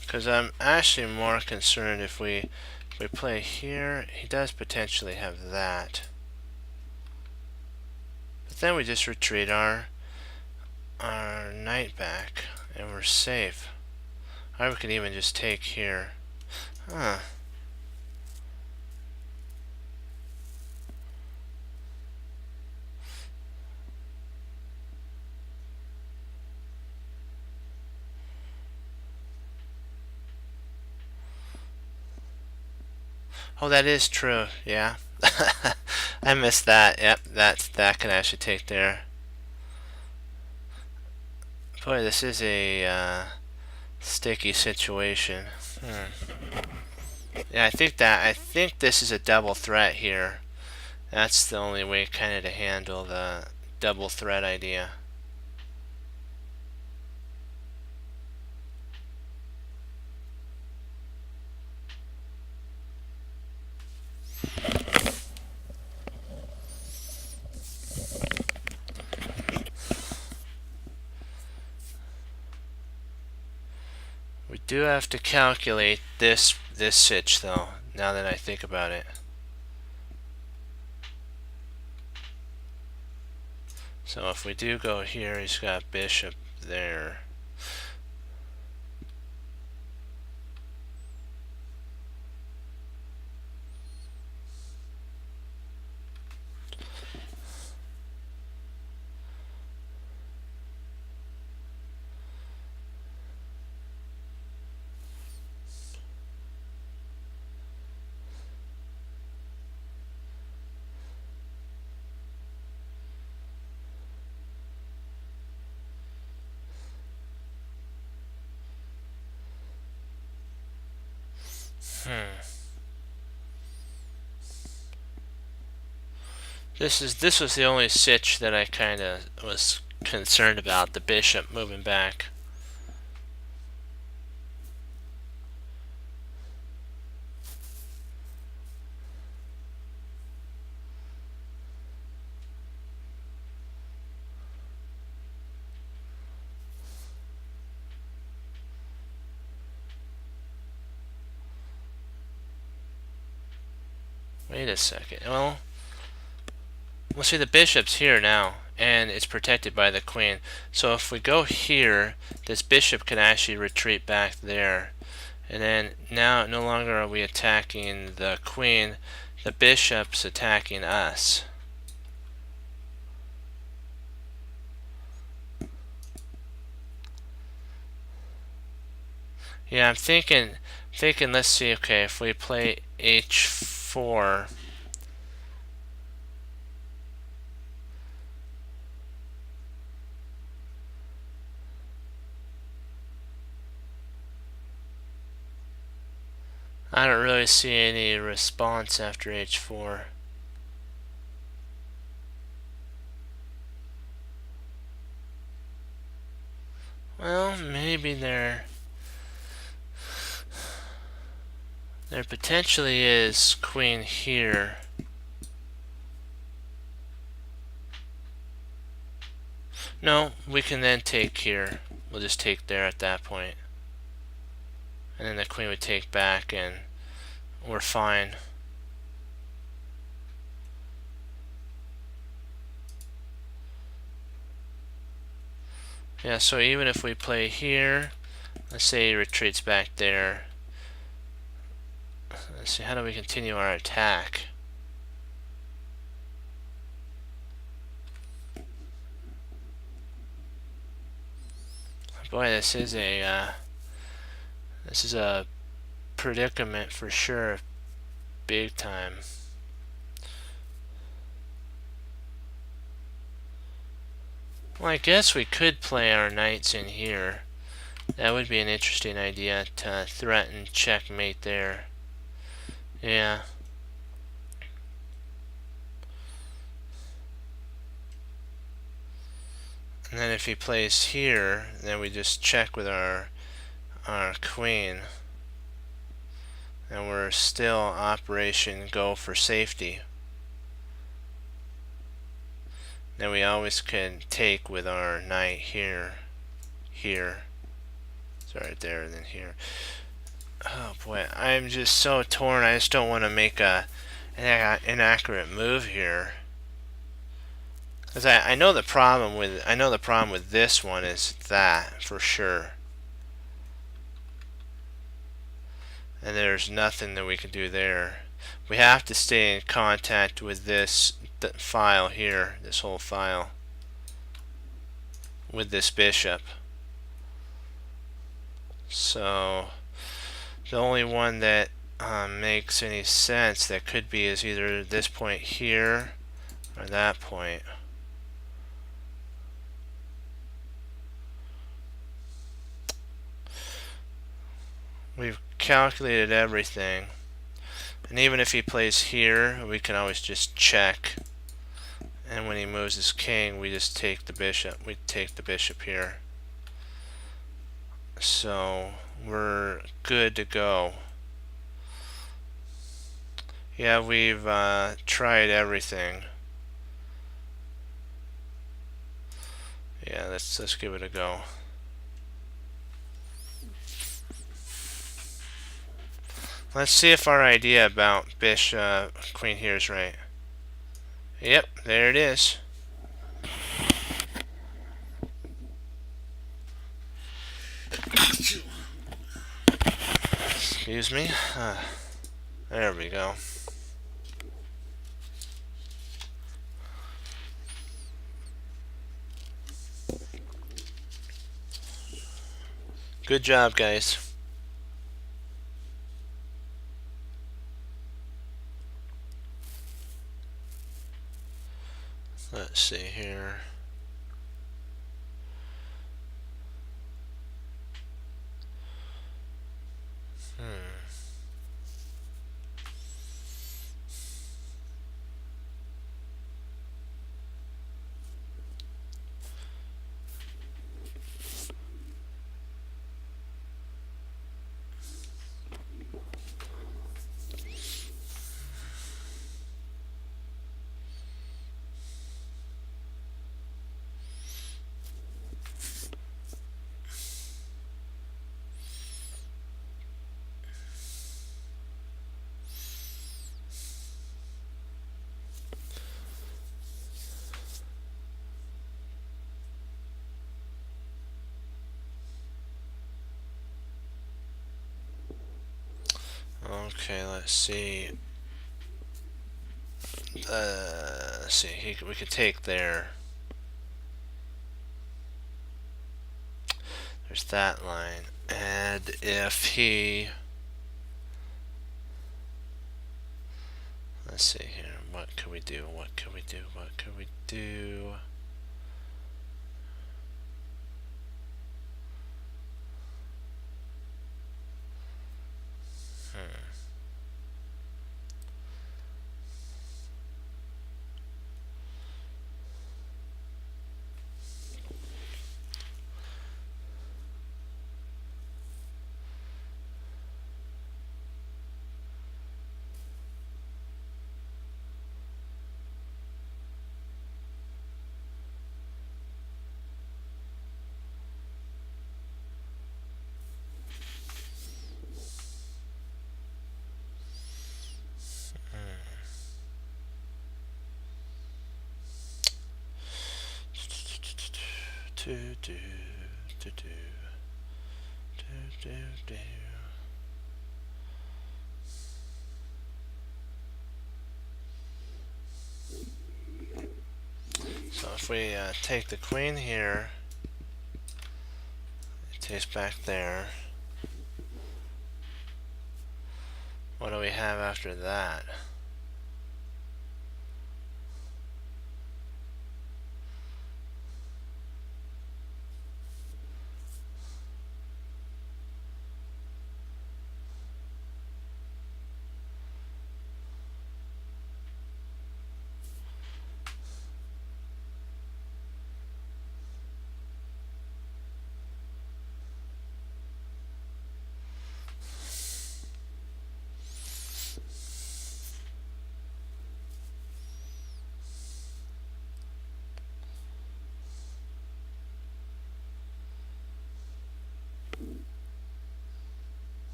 Because I'm actually more concerned if we play here, he does potentially have that. But then we just retreat our knight back, and we're safe. Or we can even just take here. Huh. Oh, that is true. Yeah. I missed that. Yep, that can actually take there. Boy, this is a sticky situation. Yeah, I think this is a double threat here. That's the only way kind of to handle the double threat idea. We do have to calculate this sitch though, now that I think about it. So if we do go here, he's got bishop there. This was the only sitch that I kind of was concerned about, the bishop moving back. Wait a second. Well, see, the bishop's here now, and it's protected by the queen. So if we go here, this bishop can actually retreat back there. And then now no longer are we attacking the queen, the bishop's attacking us. Yeah, I'm thinking, let's see, okay, if we play h4, I don't really see any response after h4. Well, maybe there potentially is queen here. No, we can then take here. We'll just take there at that point. And then the queen would take back and we're fine. Yeah, so even if we play here, let's say he retreats back there. Let's see, how do we continue our attack? Boy, this is a predicament for sure, big time. Well, I guess we could play our knights in here. That would be an interesting idea to threaten checkmate there. Yeah. And then if he plays here, then we just check with our queen. And we're still Operation Go for safety. Then we always can take with our knight here. Sorry, there and then here. Oh boy, I'm just so torn. I just don't want to make an inaccurate move here. Because I know the problem with this one is that for sure. And there's nothing that we can do there. We have to stay in contact with this file here, this whole file, with this bishop. So the only one that makes any sense that could be is either this point here or that point. We've calculated everything, and even if he plays here, we can always just check, and when he moves his king, we just take the bishop. We take the bishop here, so we're good to go. Yeah, we've tried everything. Yeah, let's give it a go. Let's see if our idea about bishop queen here is right. Yep, there it is. Excuse me. There we go. Good job, guys. Let's see here. Okay, let's see. Let's see. We could take there. There's that line. And if he... Let's see here. What can we do? What can we do? What can we do? Do do do do do do do. So if we take the queen here, it takes back there. What do we have after that?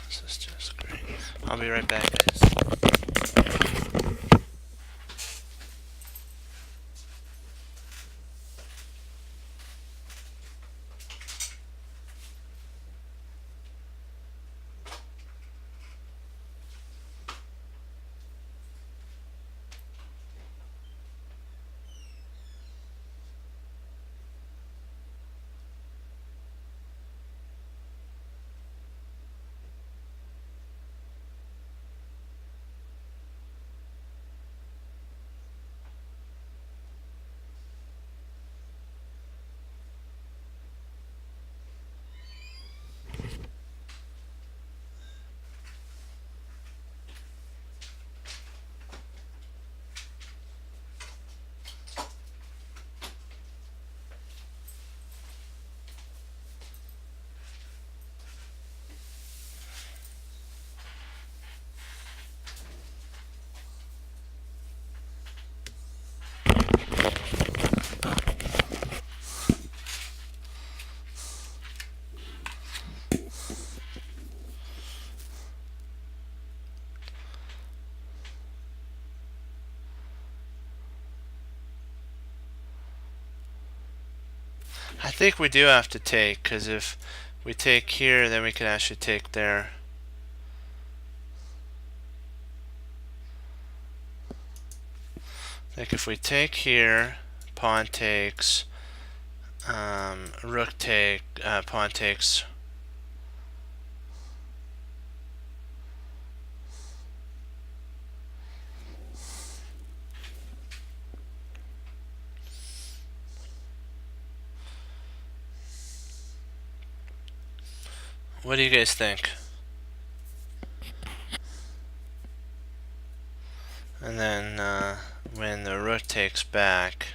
This is just great. I'll be right back, guys. I think we do have to take, because if we take here, then we can actually take there. Like if we take here, pawn takes, rook take, pawn takes. What do you guys think? And then when the rook takes back,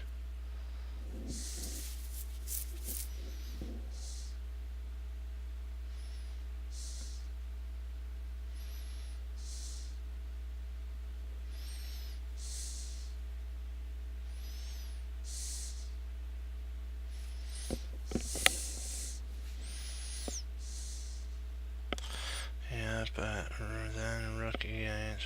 yeah, but then rook e8.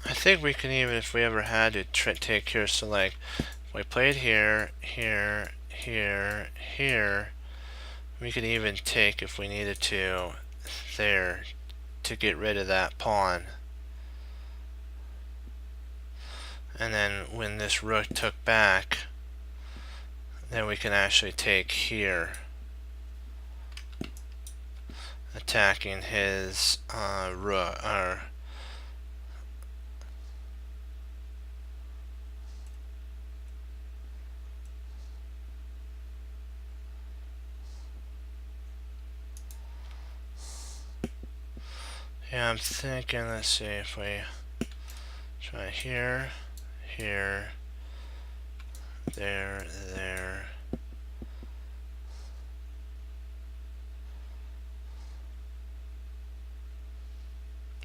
I think we can even, if we ever had to take here, so like, we played here, here, here, here, we could even take, if we needed to, there, to get rid of that pawn. And then when this rook took back, then we can actually take here, attacking his rook, or yeah, I'm thinking, let's see if we try here, here, there, there.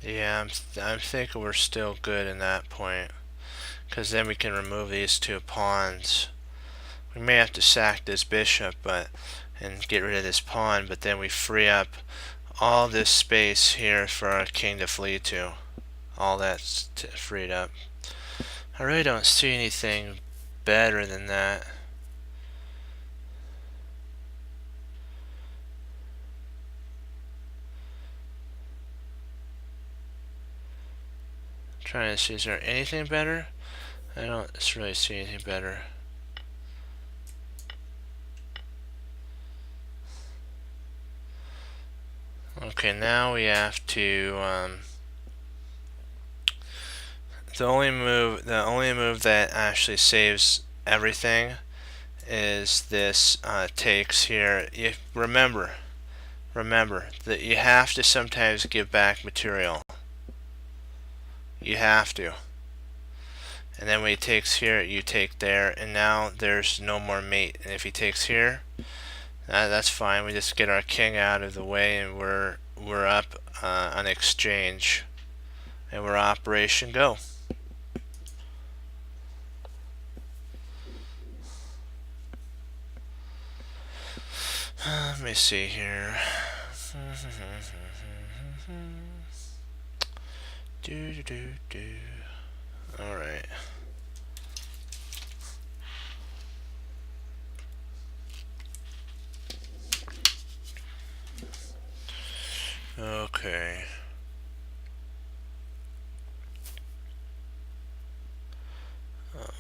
Yeah, I'm thinking we're still good in that point, because then we can remove these two pawns. We may have to sack this bishop, and get rid of this pawn, but then we free up all this space here for our king to flee to. All that's freed up. I really don't see anything better than that. I'm trying to see, is there anything better? I don't really see anything better. Okay, now we have to the only move that actually saves everything is this takes here. Remember that you have to sometimes give back material. You have to. And then when he takes here, you take there, and now there's no more mate. And if he takes here, that's fine. We just get our king out of the way, and we're up on exchange, and we're Operation Go. Let me see here. All right. Okay.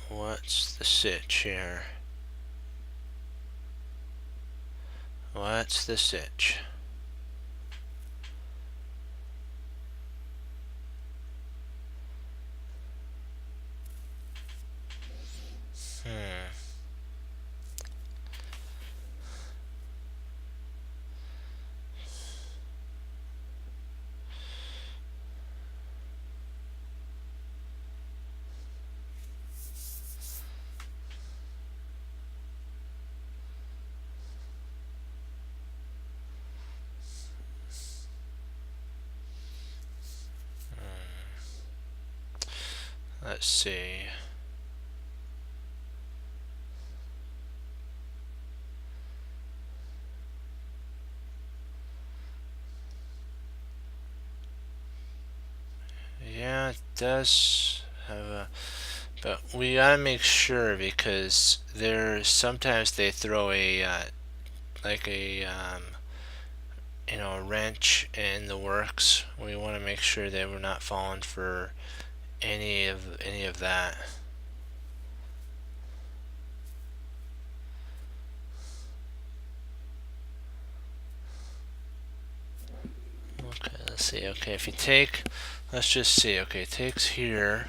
What's the sitch here? What's the sitch? Let's see. Yeah, it does have a, but we gotta make sure because there's sometimes they throw a like a a wrench in the works. We want to make sure that we're not falling for any of that. Okay, let's see. Okay, if you take, let's just see. Okay, takes here.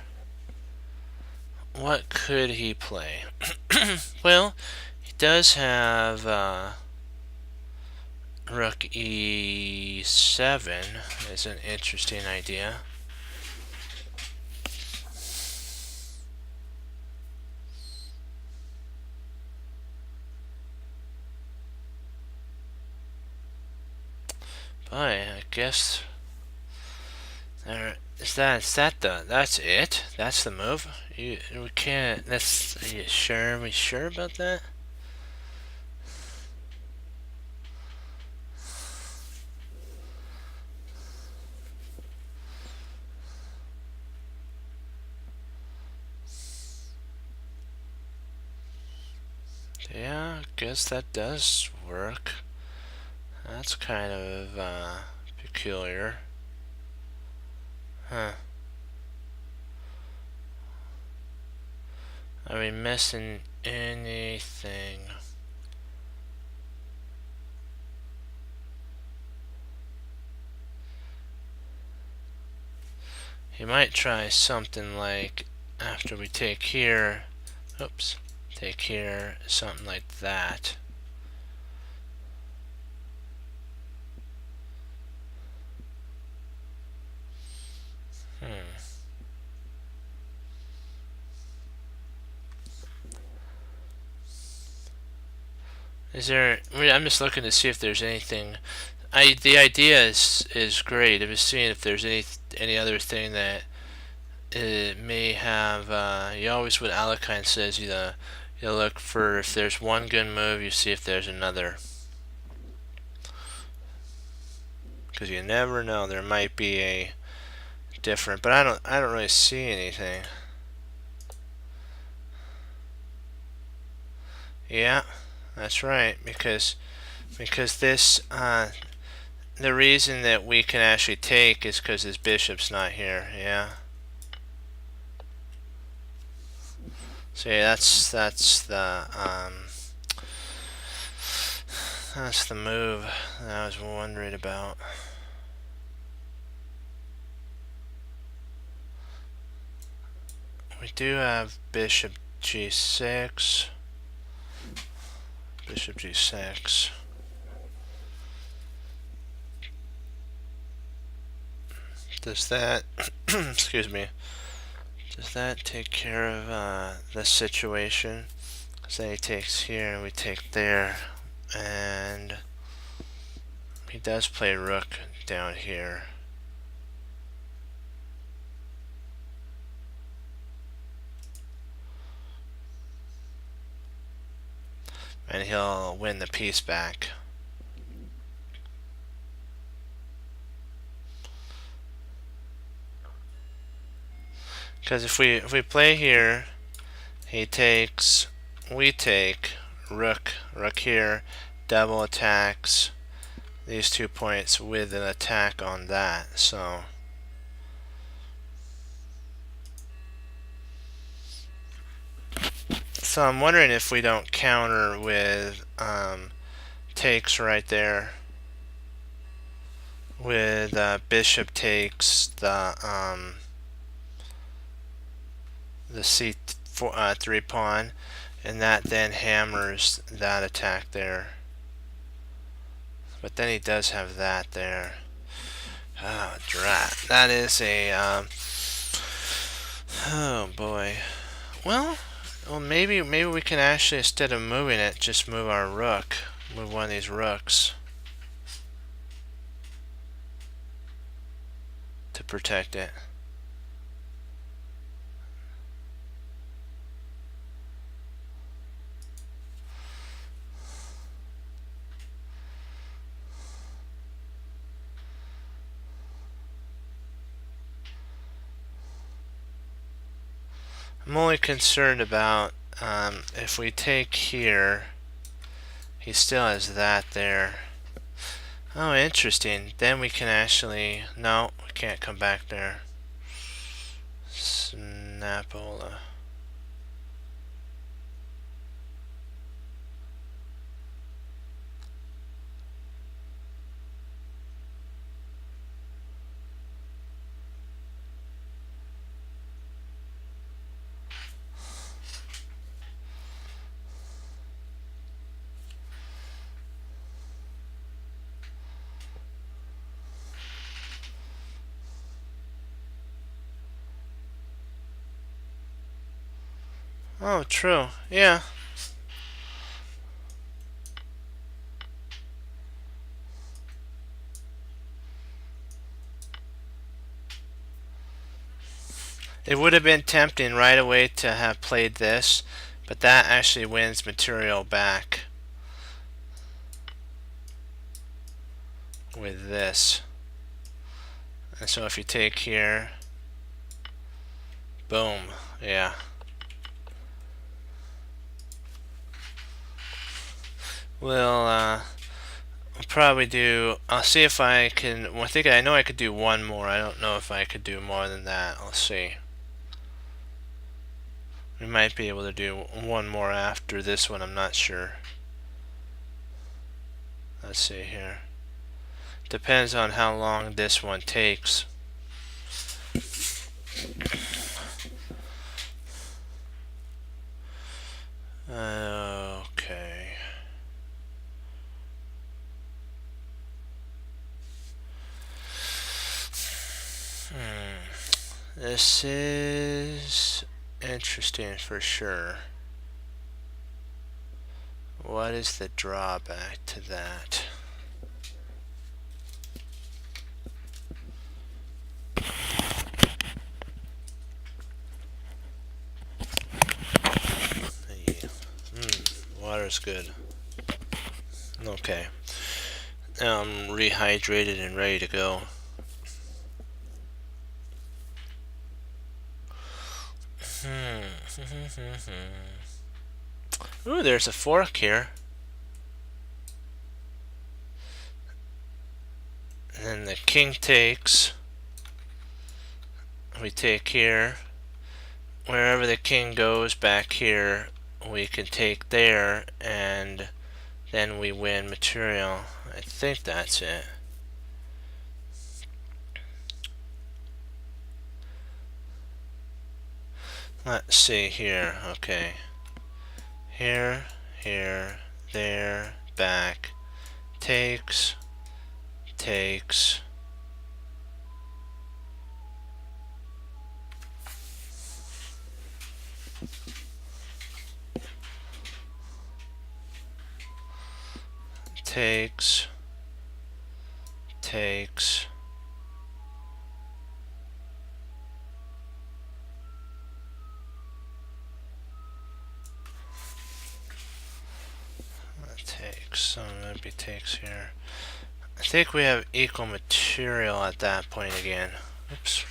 What could he play? Well, he does have Rook E7 is an interesting idea. But I guess there that's it. That's the move. We can't. That's are you sure? Are we sure about that? Yeah, I guess that does work. That's kind of peculiar. Huh. Are we missing anything? He might try something like after we take here, oops, take here, something like that. Is there? I'm just looking to see if there's anything. The idea is great. I'm just seeing if there's any other thing that it may have. You always what Alekhine says. You look for if there's one good move. You see if there's another. Because you never know. There might be a different, but I don't really see anything. Yeah, that's right. Because this the reason that we can actually take is because his bishop's not here. Yeah. So yeah, that's the move that I was wondering about. We do have bishop g6. Bishop g6. Does that, excuse me, does that take care of the situation? Say he takes here and we take there, and he does play rook down here. And he'll win the piece back. Because if we play here, he takes, we take rook here, double attacks these 2 points with an attack on that. So I'm wondering if we don't counter with takes right there. With bishop takes the c3 pawn, and that then hammers that attack there. But then he does have that there. Oh, drat. That is a oh boy. Well, maybe we can actually, instead of moving it, just move our rook. Move one of these rooks to protect it. I'm only concerned about if we take here, he still has that there. Oh, interesting. Then we can actually, no, we can't come back there. Snapola. Oh, true. Yeah. It would have been tempting right away to have played this, but that actually wins material back with this. And so if you take here, boom, yeah. We'll probably do, I'll see if I can, well, I know I could do one more. I don't know if I could do more than that. Let's see. We might be able to do one more after this one, I'm not sure. Let's see here. Depends on how long this one takes. Okay. This is interesting for sure. What is the drawback to that? Water's good. Okay. Now I'm rehydrated and ready to go. Ooh, there's a fork here. And then the king takes. We take here. Wherever the king goes back here, we can take there, and then we win material. I think that's it. Let's see here. Okay. Here, here, there, back. Takes, takes. Takes, takes. Takes, so maybe takes here. I think we have equal material at that point again. Oops.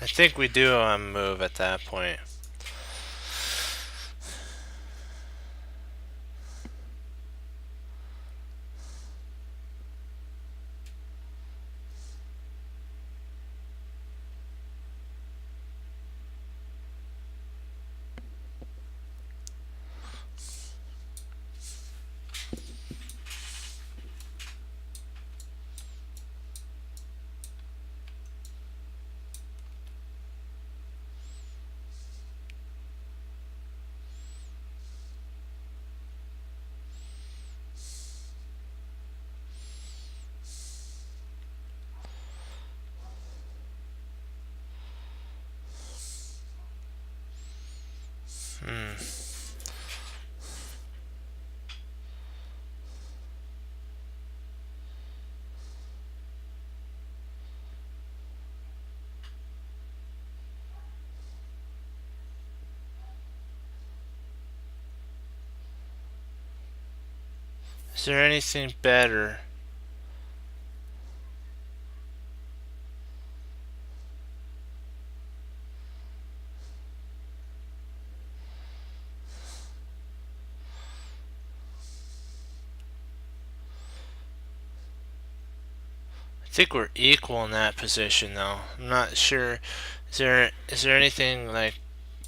I think we do move at that point. Is there anything better? I think we're equal in that position, though. I'm not sure. Is there anything like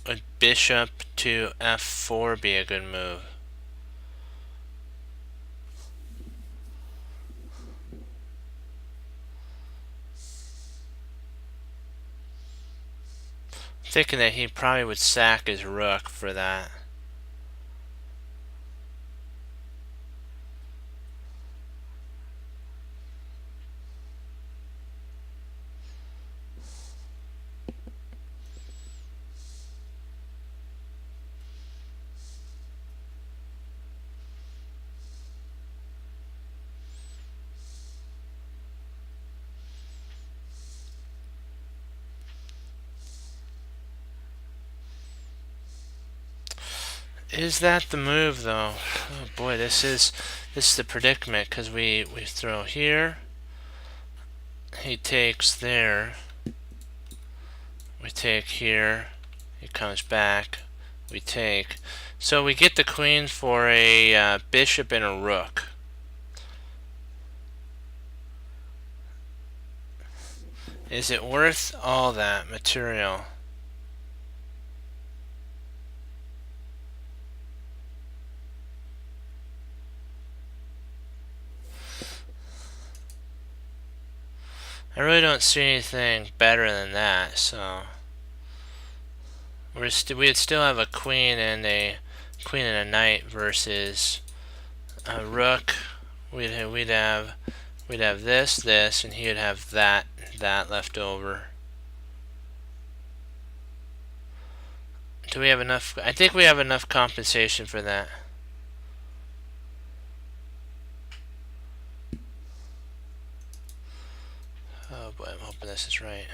a bishop to f4 be a good move? I'm thinking that he probably would sack his rook for that. Is that the move, though? Oh boy, this is the predicament, because we throw here, he takes there, we take here, he comes back, we take. So we get the queen for a bishop and a rook. Is it worth all that material? I really don't see anything better than that, so we'd still have a queen and a knight versus a rook. We'd have this, and he would have that left over. Do we have enough? I think we have enough compensation for that. Oh boy, I'm hoping this is right.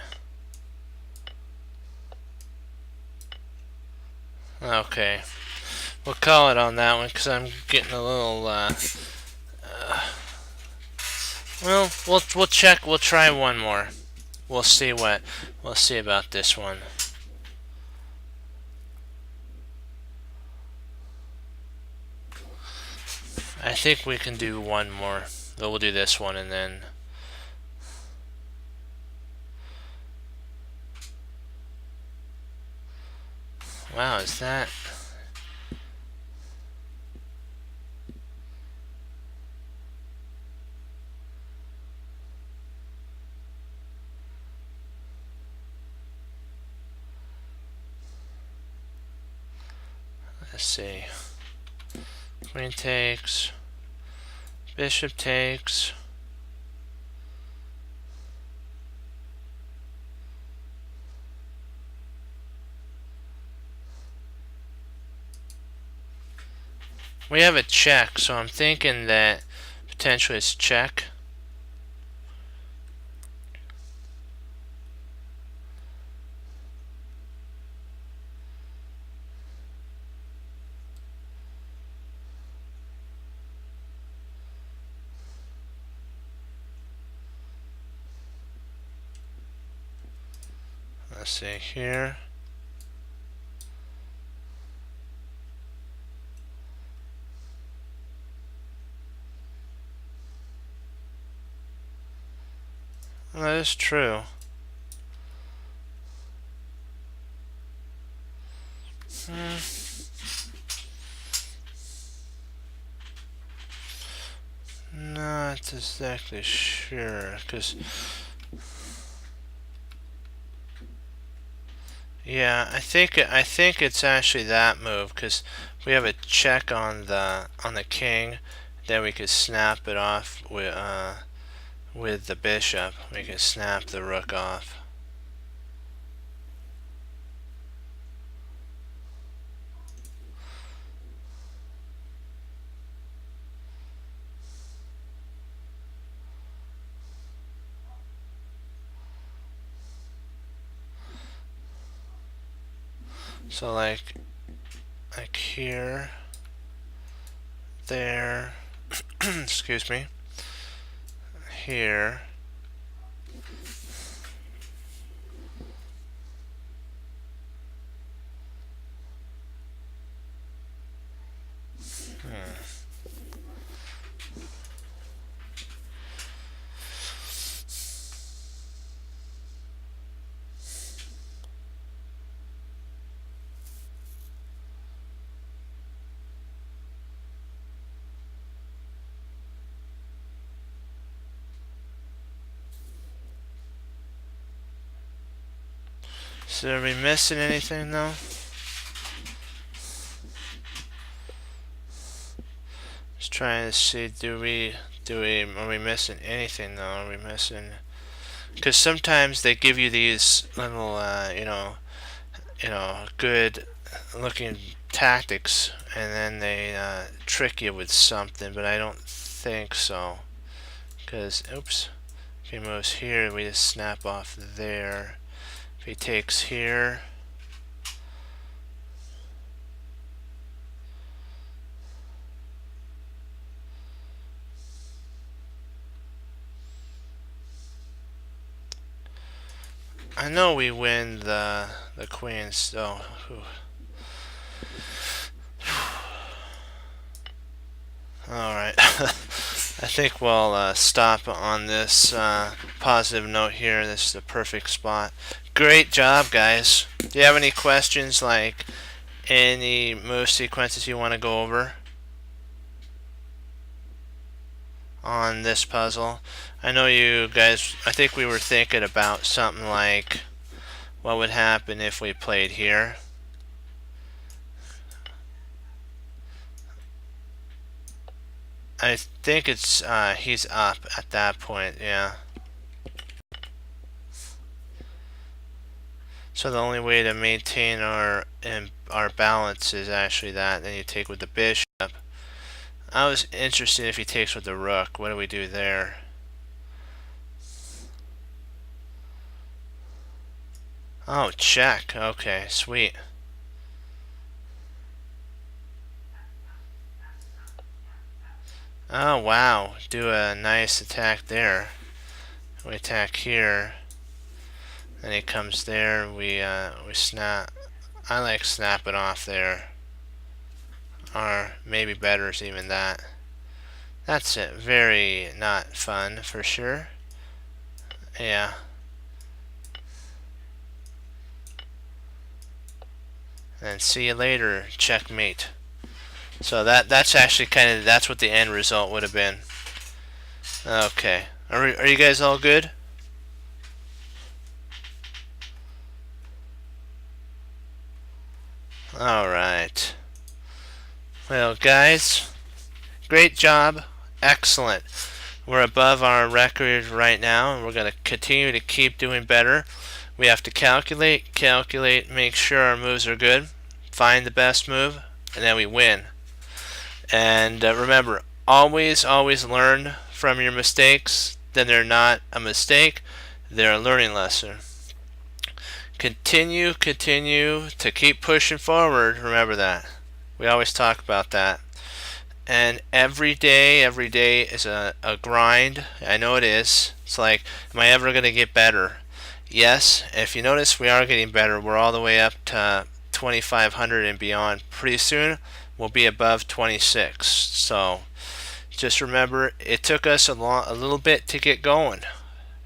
Okay, we'll call it on that one because I'm getting a little. Well, we'll check. We'll try one more. We'll see about this one. I think we can do one more. We'll do this one and then. Wow, is that? Let's see. Queen takes. Bishop takes. We have a check, so I'm thinking that potentially it's check. Let's see here. Well, that is true. Not exactly sure, because yeah, I think it's actually that move, because we have a check on the king, then we could snap it off with the bishop. We can snap the rook off. So like here, there, excuse me, here. So are we missing anything though? Just trying to see, are we missing anything though? Are we missing? Because sometimes they give you these little, good looking tactics, and then they trick you with something. But I don't think so. Because, oops, if he moves here, we just snap off there. If he takes here, I know we win the queen. So, all right. I think we'll stop on this positive note here. This is the perfect spot. Great job, guys. Do you have any questions, like any move sequences you want to go over on this puzzle? I know you guys, I think we were thinking about something like what would happen if we played here. I think it's he's up at that point, yeah. So the only way to maintain our balance is actually that. Then you take with the bishop. I was interested if he takes with the rook. What do we do there? Oh, check. Okay, sweet. Oh, wow. Do a nice attack there. We attack here. Then he comes there. We snap. I like snapping off there. Or maybe better is even that. That's it. Very not fun for sure. Yeah. And see you later. Checkmate. So that's actually that's what the end result would have been. Okay. Are you guys all good? All right. Well, guys, great job. Excellent. We're above our record right now, and we're going to continue to keep doing better. We have to calculate, make sure our moves are good, find the best move, and then we win. And remember, always learn from your mistakes. Then they're not a mistake, they're a learning lesson. Continue to keep pushing forward. Remember that. We always talk about that. And every day is a grind. I know it is. It's like, am I ever going to get better? Yes, if you notice, we are getting better. We're all the way up to 2,500 and beyond. Pretty soon, we'll be above 26. So, just remember, it took us a little bit to get going.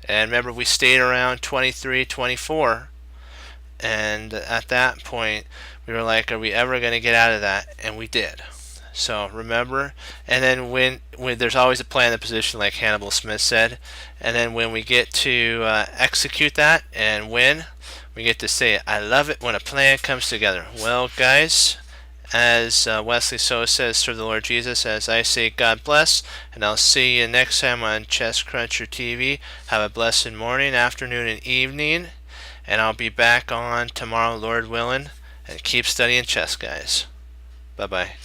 And remember, we stayed around 23, 24. And at that point, we were like, are we ever going to get out of that? And we did. So remember, and then when there's always a plan in position, like Hannibal Smith said, and then when we get to execute that and win, we get to say, I love it when a plan comes together. Well, guys, as Wesley So says, serve the Lord Jesus. As I say, God bless, and I'll see you next time on Chess Cruncher TV. Have a blessed morning, afternoon, and evening, and I'll be back on tomorrow, Lord willing, and keep studying chess, guys. Bye-bye.